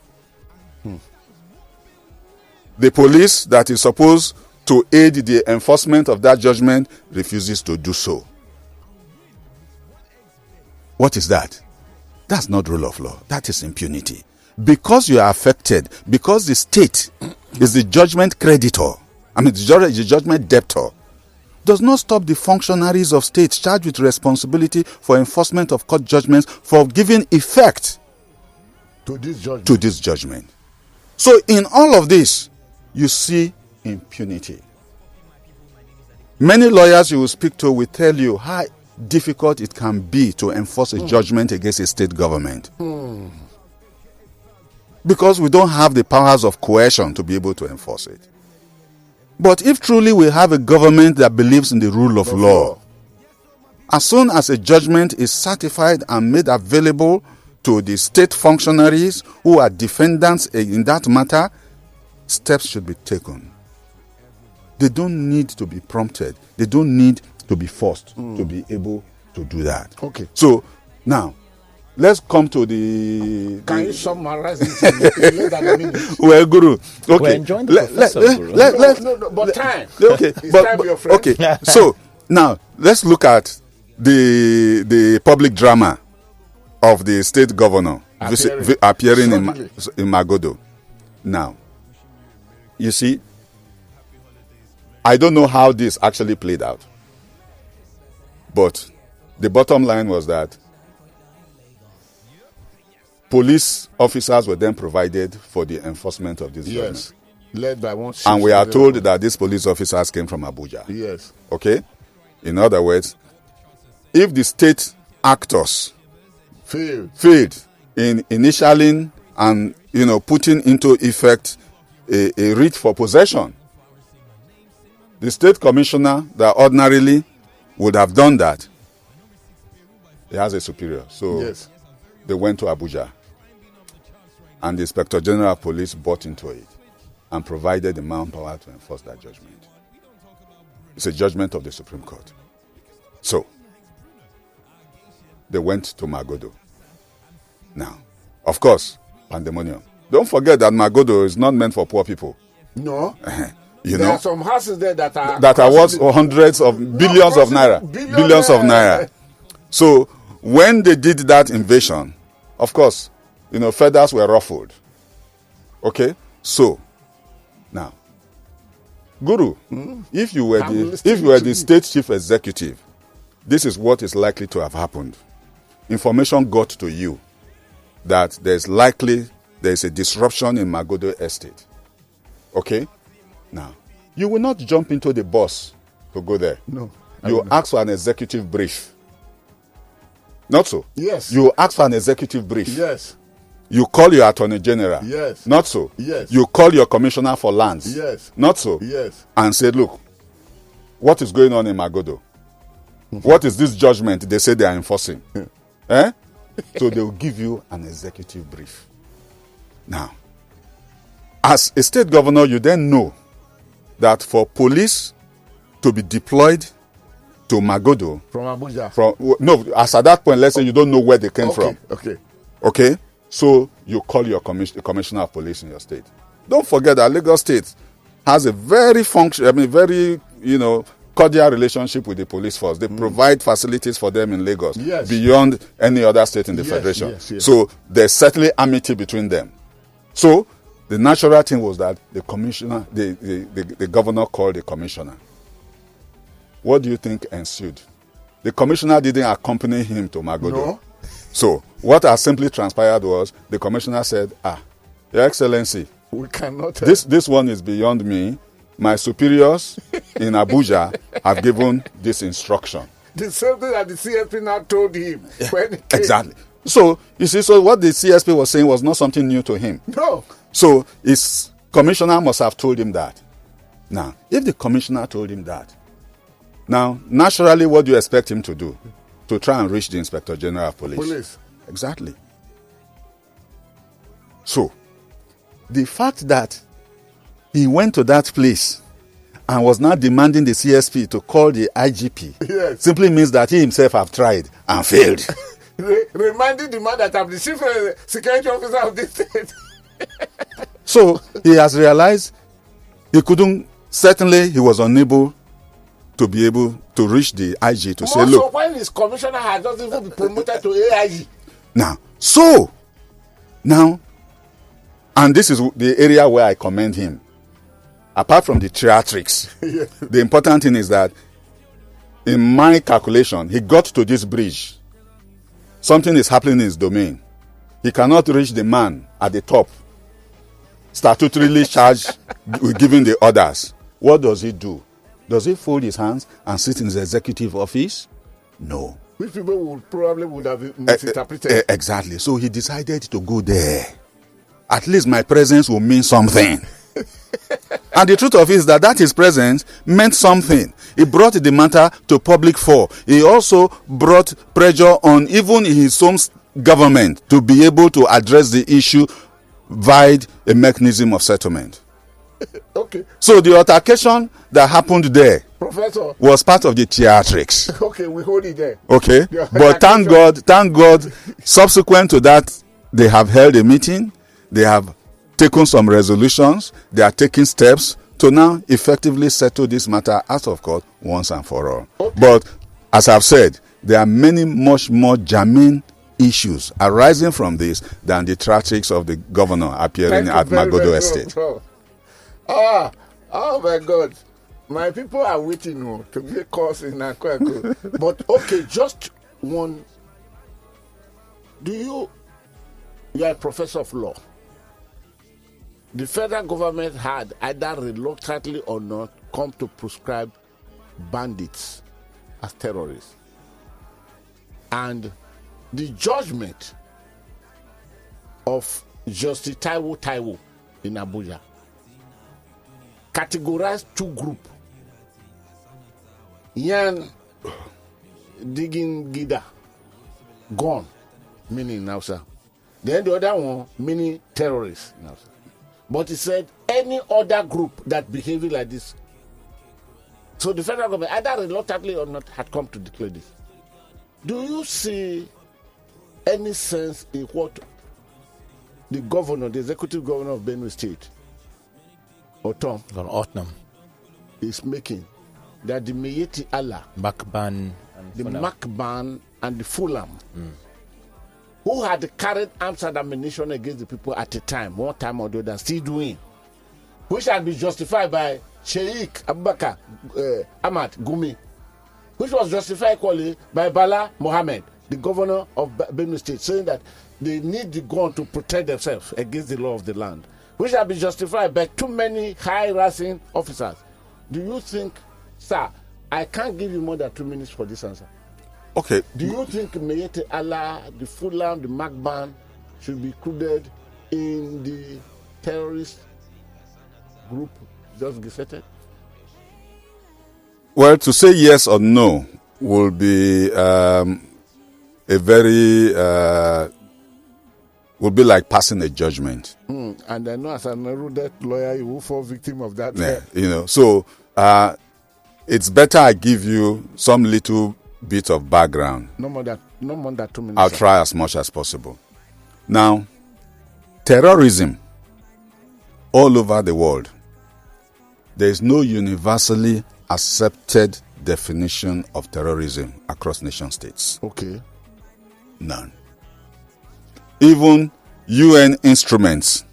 The police that is supposed to aid the enforcement of that judgment refuses to do so. What is that? That's not rule of law. That is impunity. Because you are affected, because the state is the judgment creditor, the judgment debtor, does not stop the functionaries of states charged with responsibility for enforcement of court judgments for giving effect to this judgment. So in all of this, you see impunity. Many lawyers you will speak to will tell you, hi, difficult it can be to enforce a judgment against a state government. Because we don't have the powers of coercion to be able to enforce it. But if truly we have a government that believes in the rule of law, as soon as a judgment is certified and made available to the state functionaries who are defendants in that matter, steps should be taken. They don't need to be prompted. They don't need to be forced to be able to do that. Okay. So now, let's come to the... Can you summarize it in less than a minute? Well, Guru. Okay. We're enjoying the professor, Guru. No, but time. Okay. It's time, your friend. Okay. So now let's look at the public drama of the state governor appearing in Magodo. Now, you see, I don't know how this actually played out, but the bottom line was that police officers were then provided for the enforcement of this judgment. Led by one. And we are told that these police officers came from Abuja. Yes. Okay? In other words, if the state actors failed in initialing and putting into effect a writ for possession, the state commissioner that ordinarily would have done that, he has a superior. So they went to Abuja, and the Inspector General of Police bought into it and provided the manpower to enforce that judgment. It's a judgment of the Supreme Court. So they went to Magodo. Now, of course, pandemonium. Don't forget that Magodo is not meant for poor people. No. There are some houses there that are worth hundreds of billions of naira. Billions of naira. So when they did that invasion, of course, feathers were ruffled. Okay? So now, Guru, if you were the state chief executive, this is what is likely to have happened. Information got to you that there's a disruption in Magodo Estate. Okay? Now, you will not jump into the bus to go there. No. You ask for an executive brief. Not so? Yes. You ask for an executive brief. Yes. You call your attorney general. Yes. Not so? Yes. You call your commissioner for lands. Yes. Not so? Yes. And say, look, what is going on in Magodo? What is this judgment they say they are enforcing? So they will give you an executive brief. Now, as a state governor, you then know that for police to be deployed to Magodo from Abuja, as at that point, let's say you don't know where they came from. Okay. So you call your commissioner of police in your state. Don't forget that Lagos State has a very cordial relationship with the police force. They provide facilities for them in Lagos beyond any other state in the federation. Yes. So there's certainly amity between them. So the natural thing was that the commissioner, the governor called the commissioner. What do you think ensued? The commissioner didn't accompany him to Magodo. No. So what has simply transpired was the commissioner said, Your Excellency, we cannot. This one is beyond me. My superiors in Abuja have given this instruction. The same thing that the CSP now told him. Exactly. So, you see, what the CSP was saying was not something new to him. No. So, his commissioner must have told him that. Now, if the commissioner told him that, now, naturally, what do you expect him to do? To try and reach the Inspector General of Police. Exactly. So, the fact that he went to that place and was now demanding the CSP to call the IGP simply means that he himself have tried and failed. Reminding the man that I'm the chief security officer of this state. So he has realized he was unable to be able to reach the IG to say, look. Also, when his commissioner has not even been promoted to AIG. Now, and this is the area where I commend him. Apart from the theatrics, the important thing is that in my calculation, he got to this bridge. Something is happening in his domain. He cannot reach the man at the top, statutorily charged with giving the orders. What does he do? Does he fold his hands and sit in his executive office? No. Which people would have misinterpreted. Exactly. So he decided to go there. At least my presence will mean something. And the truth of it is that his presence meant something. He brought the matter to public fore. He also brought pressure on even his own government to be able to address the issue via a mechanism of settlement. Okay. So the altercation that happened there, Professor, was part of the theatrics. Okay, we hold it there. Okay. But thank God, subsequent to that, they have held a meeting. They have taken some resolutions. They are taking steps to now effectively settle this matter out of court once and for all. Okay. But as I've said, there are many much more germane issues arising from this than the theatrics of the governor appearing at Magodo Estate. Oh my God. My people are waiting to be a course in Akweko. But okay, just one. You are a professor of law. The federal government had either reluctantly or not come to prescribe bandits as terrorists. And the judgment of Justice Taiwo in Abuja categorized two groups. Yan digging Gida, gone, meaning Nausa. Then the other one, meaning terrorists. Nausa. But he said any other group that behaving like this. So the federal government, either reluctantly or not, had come to declare this. Do you see any sense in what the governor, the executive governor of Benue State, Otnam, is making? That the Meyeti Allah, Makban, the Makban and the Fulham, who had carried arms and ammunition against the people at a time, one time or the other, still doing, which had been justified by Sheikh Abubakar Ahmad Gumi, which was justified equally by Bala Mohammed, the governor of Benue State, saying that they need the gun to protect themselves against the law of the land, which had been justified by too many high-ranking officers. Do you think, sir, I can't give you more than 2 minutes for this answer. Okay. Do you think Meyete Allah, the Fulham, the Magban should be included in the terrorist group just gazetted? Well, to say yes or no will be would be like passing a judgment. And I know as an erudite lawyer, you will fall victim of that. Yeah, so it's better I give you some little bit of background. No more than 2 minutes. I'll try as much as possible. Now, terrorism all over the world, there is no universally accepted definition of terrorism across nation states. Okay. None. Even UN instruments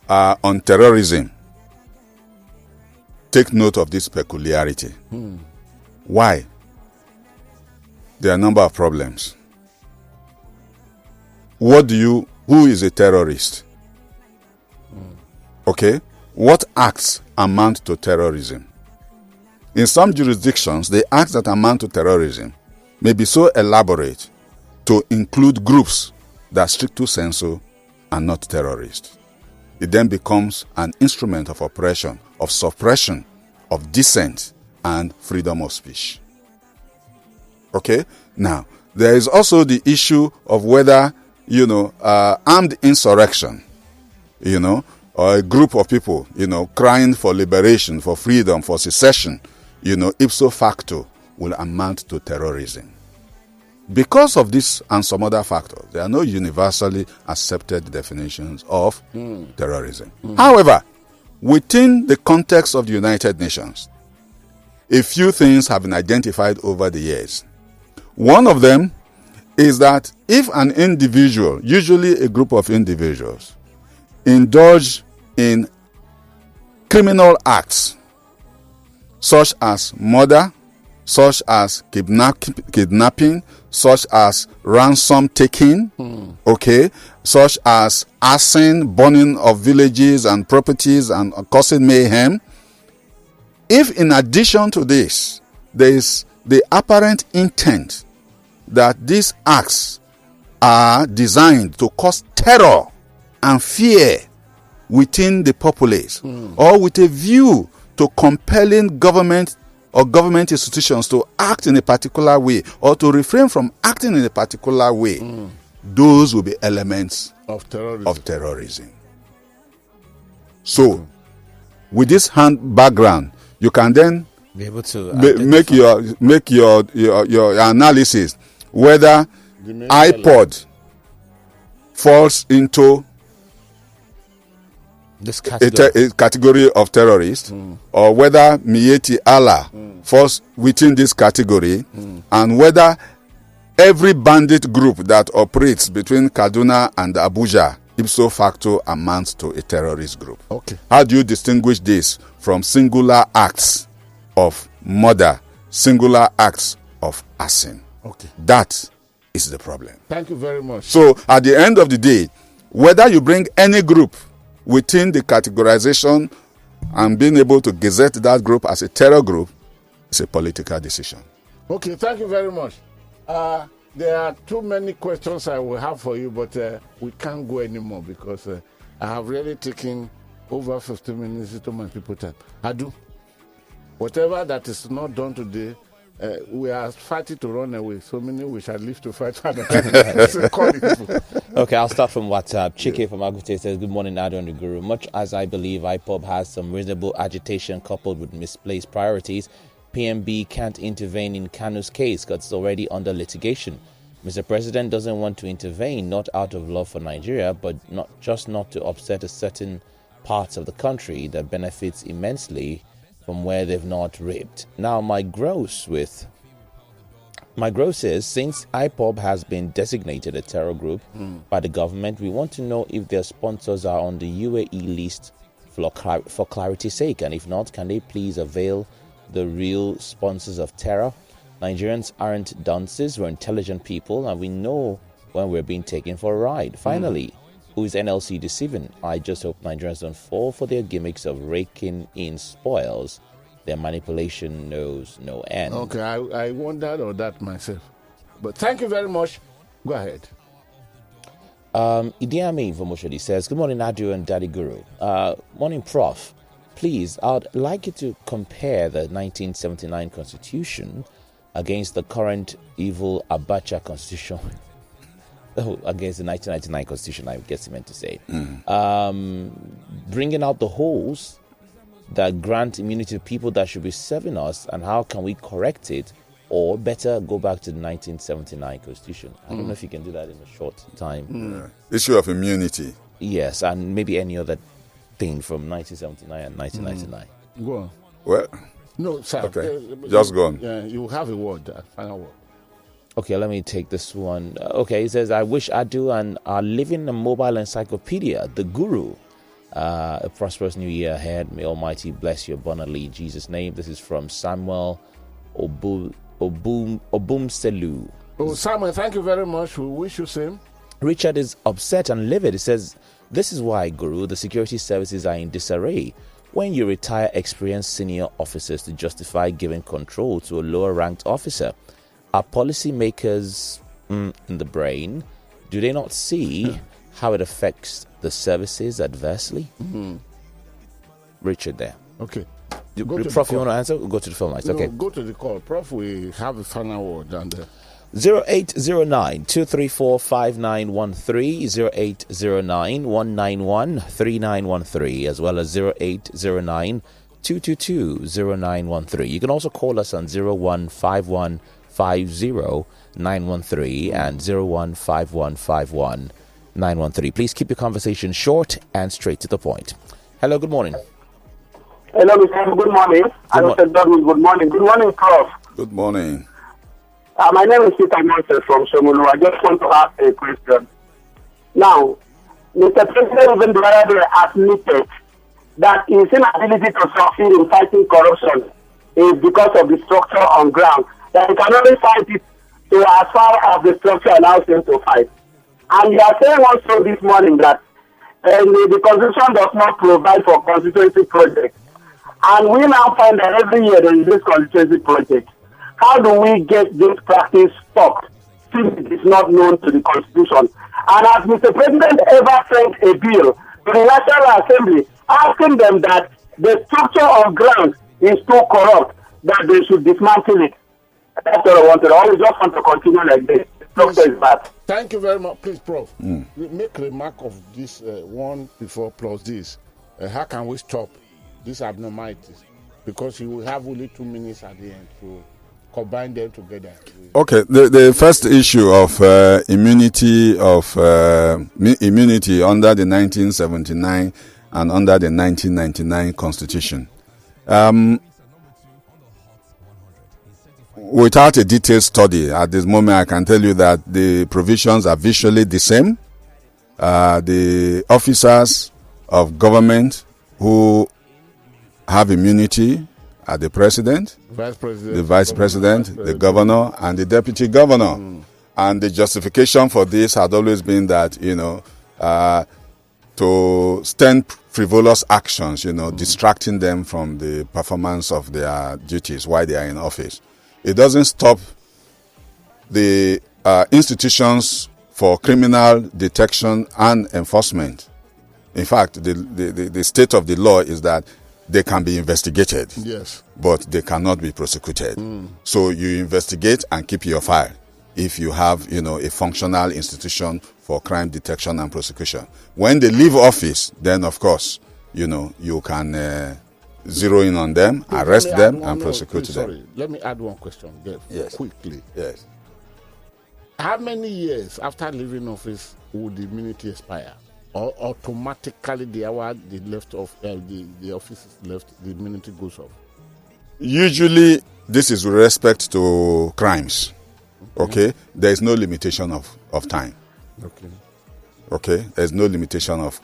on terrorism take note of this peculiarity. Why? There are a number of problems. Who is a terrorist? Okay? What acts amount to terrorism? In some jurisdictions, the acts that amount to terrorism may be so elaborate to include groups that stricto sensu are not terrorists. It then becomes an instrument of oppression, of suppression, of dissent, and freedom of speech. Okay? Now, there is also the issue of whether, armed insurrection, or a group of people, crying for liberation, for freedom, for secession, ipso facto will amount to terrorism. Because of this and some other factors, there are no universally accepted definitions of terrorism. However, within the context of the United Nations, a few things have been identified over the years. One of them is that if an individual, usually a group of individuals, indulge in criminal acts such as murder, such as kidnapping, such as ransom taking, such as arson, burning of villages and properties and causing mayhem. If in addition to this, there is the apparent intent that these acts are designed to cause terror and fear within the populace, or with a view to compelling government or government institutions to act in a particular way, or to refrain from acting in a particular way, those will be elements of terrorism. So, with this background, you can then be able to make your analysis whether iPod falls into this a category of terrorists, or whether Miyetti Allah falls within this category, and whether every bandit group that operates between Kaduna and Abuja ipso facto amounts to a terrorist group. Okay. How do you distinguish this from singular acts of murder, singular acts of arson? Okay. That is the problem. Thank you very much. So at the end of the day, whether you bring any group within the categorization and being able to gazette that group as a terror group is a political decision. Okay, thank you very much. There are too many questions I will have for you, but we can't go anymore because I have really taken over 15 minutes into my people time. Adu, whatever that is not done today, we are fighting to run away. So many we shall live to fight for another. So call the people. Okay, I'll start from WhatsApp. Chike from Agute says, good morning, Ado and the Guru. Much as I believe IPOB has some reasonable agitation coupled with misplaced priorities, PMB can't intervene in Kanu's case because it's already under litigation. Mr. President doesn't want to intervene, not out of love for Nigeria, but not to upset a certain parts of the country that benefits immensely from where they've not reaped. Now, my gross is, since IPOB has been designated a terror group by the government, we want to know if their sponsors are on the UAE list for clarity's sake, and if not, can they please avail the real sponsors of terror? Nigerians aren't dunces, we're intelligent people, and we know when we're being taken for a ride. Finally, who is NLC deceiving? I just hope Nigerians don't fall for their gimmicks of raking in spoils. Their manipulation knows no end. Okay, I wondered on that myself. But thank you very much. Go ahead. Idiami Vomoshodi says, good morning, Adu and Daddy Guru. Morning, Prof. Please, I'd like you to compare the 1979 Constitution against the current evil Abacha Constitution. Against the 1999 Constitution, I guess he meant to say. Bringing out the holes that grant immunity to people that should be serving us, and how can we correct it, or better, go back to the 1979 Constitution. I don't know if you can do that in a short time. Issue of immunity. Yes, and maybe any other thing from 1979 and 1999. Go on. Well, no, sir. Okay, just go on. You have a word, final word. Okay, let me take this one. Okay, he says, I wish Adu and our living mobile encyclopedia, the Guru, a prosperous new year ahead. May Almighty bless you abundantly in Jesus' name. This is from Samuel Obumselu. Oh, Samuel, thank you very much. We wish you same. Richard is upset and livid. He says, this is why, Guru, the security services are in disarray. When you retire experienced senior officers to justify giving control to a lower ranked officer, are policymakers in the brain? Do they not see how it affects the services adversely? Richard there. Okay. Prof, you want to answer? Go to the phone lines. Okay. Go to the call. Prof, we have a final word. And 0809-234-5913, 0809-191-3913, as well as 0809-222-0913. You can also call us on 0151 50-913 and 015151-913. Please keep your conversation short and straight to the point. Hello, good morning. Hello, Mr. Good morning. Mr. Godwin, good morning. Good morning, Prof. Good morning. My name is Peter Montes from Shomulu. I just want to ask a question. Now, Mr. President even the other day admitted that his inability to succeed in fighting corruption is because of the structure on ground. That he can only fight it to as far as the structure allows him to fight. And you are saying also this morning that the Constitution does not provide for constituency projects. And we now find that every year there is this constituency project. How do we get this practice stopped since it is not known to the Constitution. And as Mr. President ever sent a bill to the National Assembly asking them that the structure of ground is too corrupt, that they should dismantle it. That's what I wanted. I always just want to continue like this. Structure is bad. Thank you very much. Please, Prof. Make remark of this one before plus this. How can we stop these abnormalities? Because you will have only 2 minutes at the end to combine them together. Okay, the first issue of immunity under the 1979 and under the 1999 Constitution. Without a detailed study at this moment, I can tell you that the provisions are visually the same. The officers of government who have immunity are the president, the vice president, the governor, and the deputy governor. And the justification for this had always been that, to stand frivolous actions, distracting them from the performance of their duties while they are in office. It doesn't stop the institutions for criminal detection and enforcement. In fact, the state of the law is that they can be investigated, yes, but they cannot be prosecuted. So you investigate and keep your file if you have, a functional institution for crime detection and prosecution. When they leave office, then of course, you can zero in on them, arrest them, and prosecute them. Sorry, let me add one question there quickly. Yes. How many years after leaving office would the immunity expire? Or automatically the hour the office is left, the immunity goes off? Usually, this is with respect to crimes. Okay? There is no limitation of time. Okay? There's no limitation of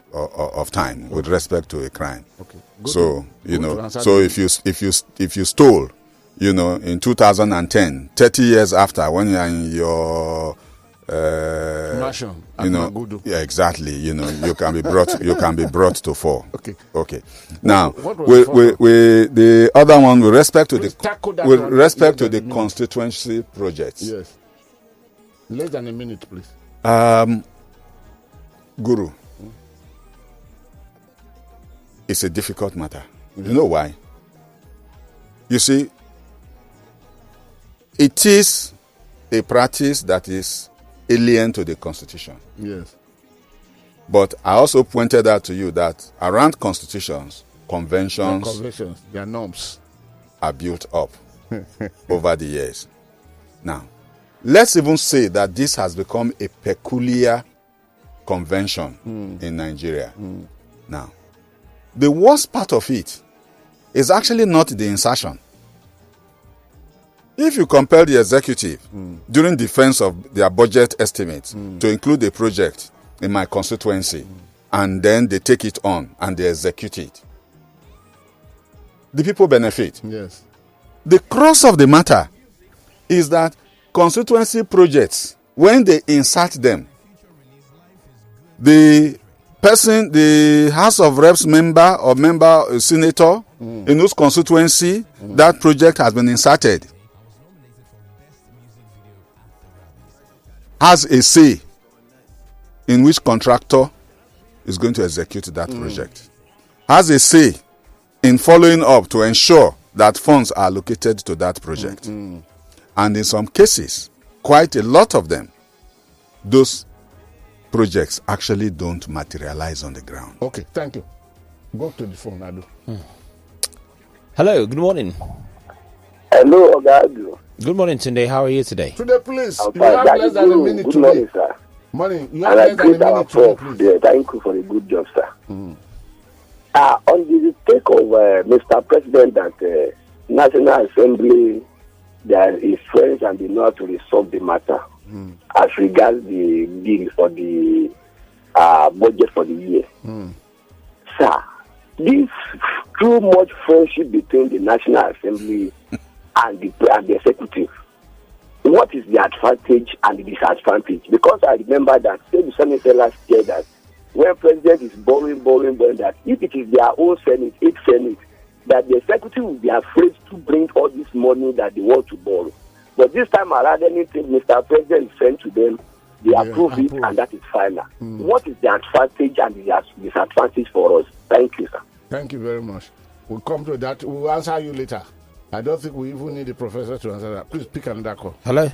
time with respect to a crime. Okay. So, so if you stole, in 2010, 30 years after, when you're in your Magodo. Yeah, exactly. You can be brought. You can be brought to fall. Okay. Now, the other one with respect to the constituency projects. Yes. Less than a minute, please. Guru, it's a difficult matter. You know why? You see, it is a practice that is alien to the Constitution. Yes. But I also pointed out to you that around constitutions, conventions, their norms are built up over the years. Now, let's even say that this has become a peculiar convention in Nigeria. Now, the worst part of it is actually not the insertion. If you compel the executive during defense of their budget estimates to include a project in my constituency, and then they take it on and they execute it, the people benefit. Yes. The crux of the matter is that constituency projects, when they insert them, the House of Reps member or senator in whose constituency that project has been inserted has a say in which contractor is going to execute that project, has a say in following up to ensure that funds are allocated to that project. And in some cases, quite a lot of them, those projects actually don't materialize on the ground. Okay, thank you. Go to the phone, Ado. Hello, good morning. Hello, Ogadu. Good morning, Tunde. How are you today? Today, please. I'm You fine. have That less is than a good. minute Good today. morning, sir. Morning. You And have I less than a greet our minute today, prof. please. Yeah, thank you for the good job, sir. On the take of Mr. President that National Assembly, there is friends and they know how to resolve the matter as regards the bill for the budget for the year. Sir, this too much friendship between the National Assembly and the executive. What is the advantage and the disadvantage? Because I remember that the Senator last year that when President is borrowing, that if it is their own Senate, that the executive will be afraid to bring all this money that they want to borrow. But this time around, anything Mr. President sent to them, they approve it, and that is final. What is the advantage and the disadvantage for us? Thank you, sir. Thank you very much. We'll come to that. We'll answer you later. I don't think we even need the professor to answer that. Please pick another call. Hello.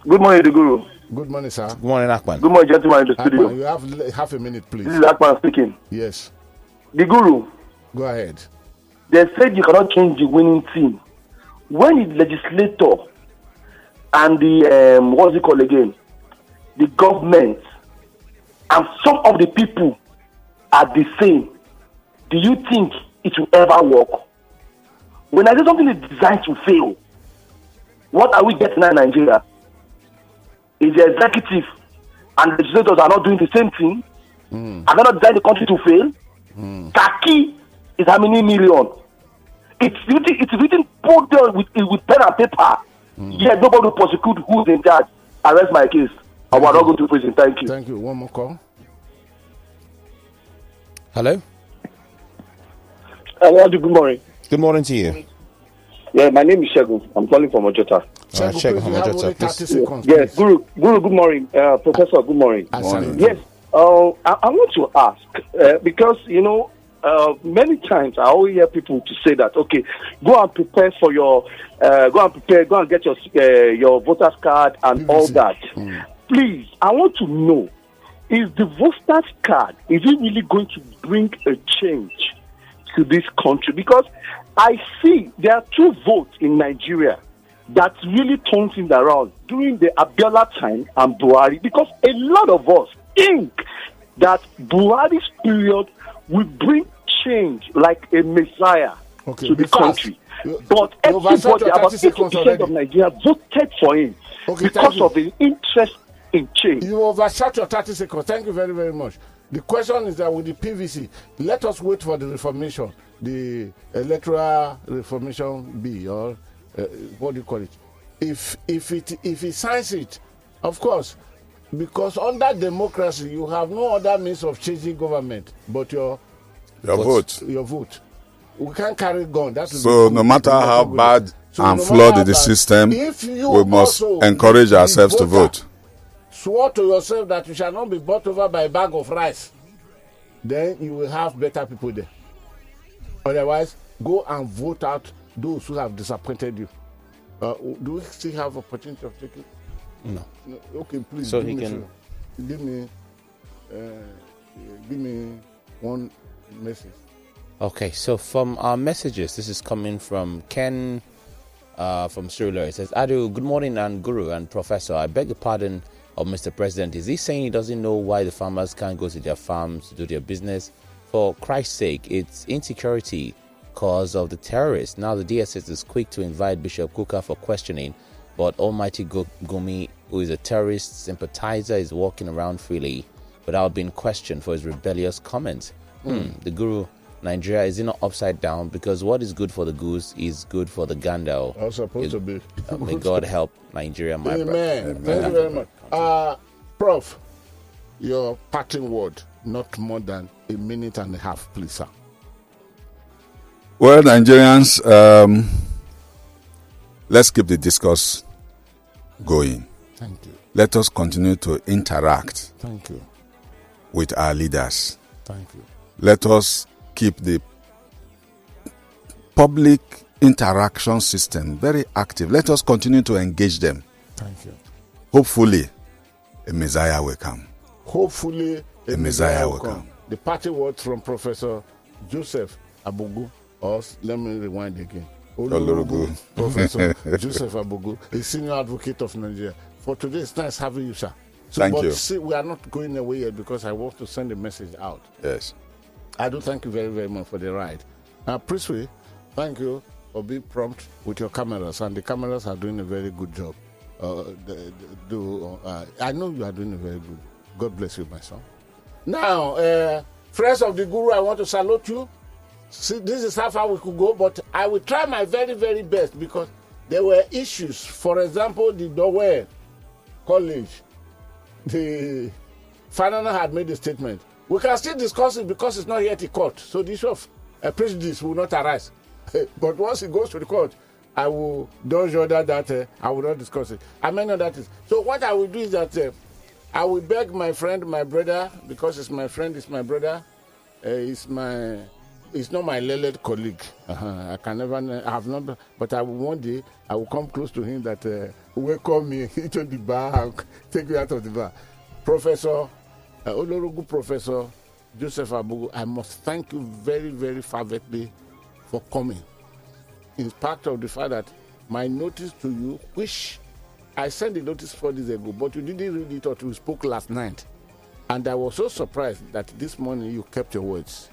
Good morning, the Guru. Good morning, sir. Good morning, Akpan. Good morning, gentlemen in the studio. You have half a minute, please. This is Akpan speaking. Yes. The Guru. Go ahead. They said you cannot change the winning team. When the legislator and the, what's it called again? The government and some of the people are the same, do you think it will ever work? When I say something is designed to fail, what are we getting in Nigeria? Is the executive and the legislators are not doing the same thing? Are they not designed the country to fail? Kaki is how many million? It's written put there with pen and paper. Yet nobody will prosecute who's in charge. Arrest my case. I will not go to prison. Thank you. Thank you. One more call. Hello. Hello, good morning. Good morning to you. Yeah, my name is Shegun. I'm calling from Ojota. Shegun from Ojota. Yes, Guru, good morning. Professor, good morning. Yes, I want to ask, because, many times I always hear people to say that, okay, go and prepare for your, go and get your voter's card and all that. Please, I want to know, is the voter's card, is it really going to bring a change to this country? Because I see there are two votes in Nigeria that really turns things around during the Abiola time and Buhari, because a lot of us think that Buhari's period will bring change like a messiah to the country. But everybody, about 80% of Nigeria voted for him because of his interest in change. You overshot your 30 seconds. Thank you very, very much. The question is that with the PVC, let us wait for the reformation, the electoral reformation bill, or what do you call it? If he signs it, of course, because under democracy you have no other means of changing government but your vote. Your vote. We can't carry gun. That's so no matter how bad and flawed the system, we must encourage ourselves to vote. Swear to yourself that you shall not be bought over by a bag of rice. Then you will have better people there. Otherwise, go and vote out those who have disappointed you. Do we still have opportunity of taking? No. Okay, please. So he can give me one message. Okay, so from our messages, this is coming from Ken from Srila. It says, Adu, good morning, and Guru and Professor. I beg your pardon of Mr. President. Is he saying he doesn't know why the farmers can't go to their farms to do their business? For Christ's sake, it's insecurity cause of the terrorists. Now the DSS is quick to invite Bishop Kuka for questioning, but Almighty Gumi, who is a terrorist sympathizer, is walking around freely without being questioned for his rebellious comments. The Guru, Nigeria, is not upside down, because what is good for the goose is good for the gander. I was supposed to be. May God help Nigeria, my brother. Amen. Thank you very much. Prof, your parting word, not more than a minute and a half, please, sir. Well, Nigerians, let's keep the discourse going. Thank you. Let us continue to interact Thank you. with our leaders. Thank you. Let us keep the public interaction system very active. Let us continue to engage them. Thank you. Hopefully, a Messiah will come. Hopefully, a Messiah will come. The party words from Professor Joseph Abogu, or let me rewind again. Professor Joseph Abogu, a senior advocate of Nigeria. For today, it's nice having you, sir. Thank you. See, we are not going away yet because I want to send a message out. Yes. I do thank you very, very much for the ride. Priestly, thank you for being prompt with your cameras, and the cameras are doing a very good job. I know you are doing a very good. God bless you, my son. Now, friends of the Guru, I want to salute you. See, this is how far we could go, but I will try my very, very best, because there were issues. For example, the Dower College, the Fanana had made a statement. We can still discuss it because it's not yet in court. So the issue of prejudice will not arise. But once it goes to the court, I will dodge order that I will not discuss it. And many other things. So what I will do is that I will beg my friend, my brother, because it's my friend, it's my brother, it's not my learned colleague. I can never, I have not, but one day I will come close to him that welcome me into the bar and take me out of the bar. Professor, Olorogu Professor Joseph Abugu, I must thank you very, very fervently for coming. In spite of the fact that my notice to you, which I sent the notice 4 days ago, but you didn't read it until we spoke last night. And I was so surprised that this morning you kept your words.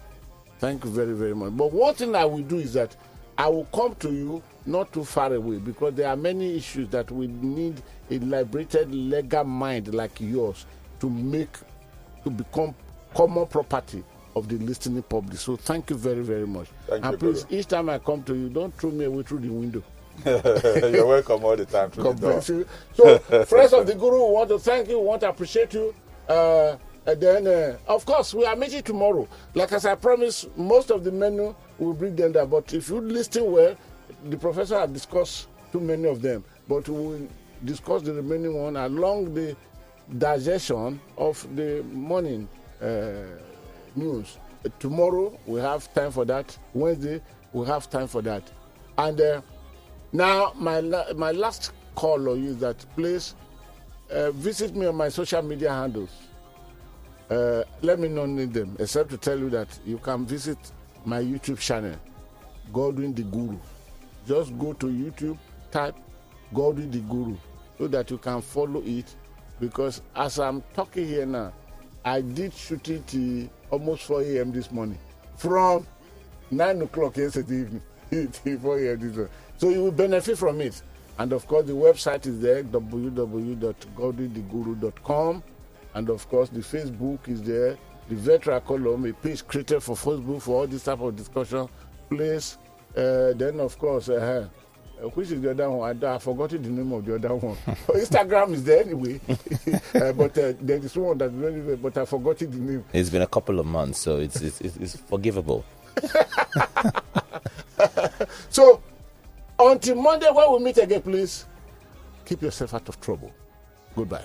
Thank you very, very much. But one thing I will do is that I will come to you not too far away, because there are many issues that we need a liberated legal mind like yours to become common property of the listening public. So thank you very, very much. Thank and you, please, brother. each time I come to you, don't throw me away through the window. You're welcome all the time through God the door. bless you. So, friends of the Guru, we want to thank you, we want to appreciate you. And then, of course, we are meeting tomorrow. Like as I promised, most of the menu will bring them there. But if you listen well, the professor has discussed too many of them. But we will discuss the remaining one along the digestion of the morning news. Tomorrow, we have time for that. Wednesday, we have time for that. And now, my last call on you is that please visit me on my social media handles. Let me not name them, except to tell you that you can visit my YouTube channel, Godwin the Guru. Just go to YouTube, type Godwin the Guru, so that you can follow it. Because as I'm talking here now, I did shoot it till almost 4 a.m. this morning, from 9 o'clock yesterday evening till 4 a.m. this morning. So you will benefit from it. And of course, the website is there, www.godwintheguru.com. And of course, the Facebook is there, the Veteran column, a page created for Facebook for all this type of discussion. Please, then of course, which is the other one? I forgot the name of the other one. Instagram is there anyway, but there is one that's very, but I forgot the name. It's been a couple of months, so it's forgivable. So, until Monday when we meet again, please keep yourself out of trouble. Goodbye.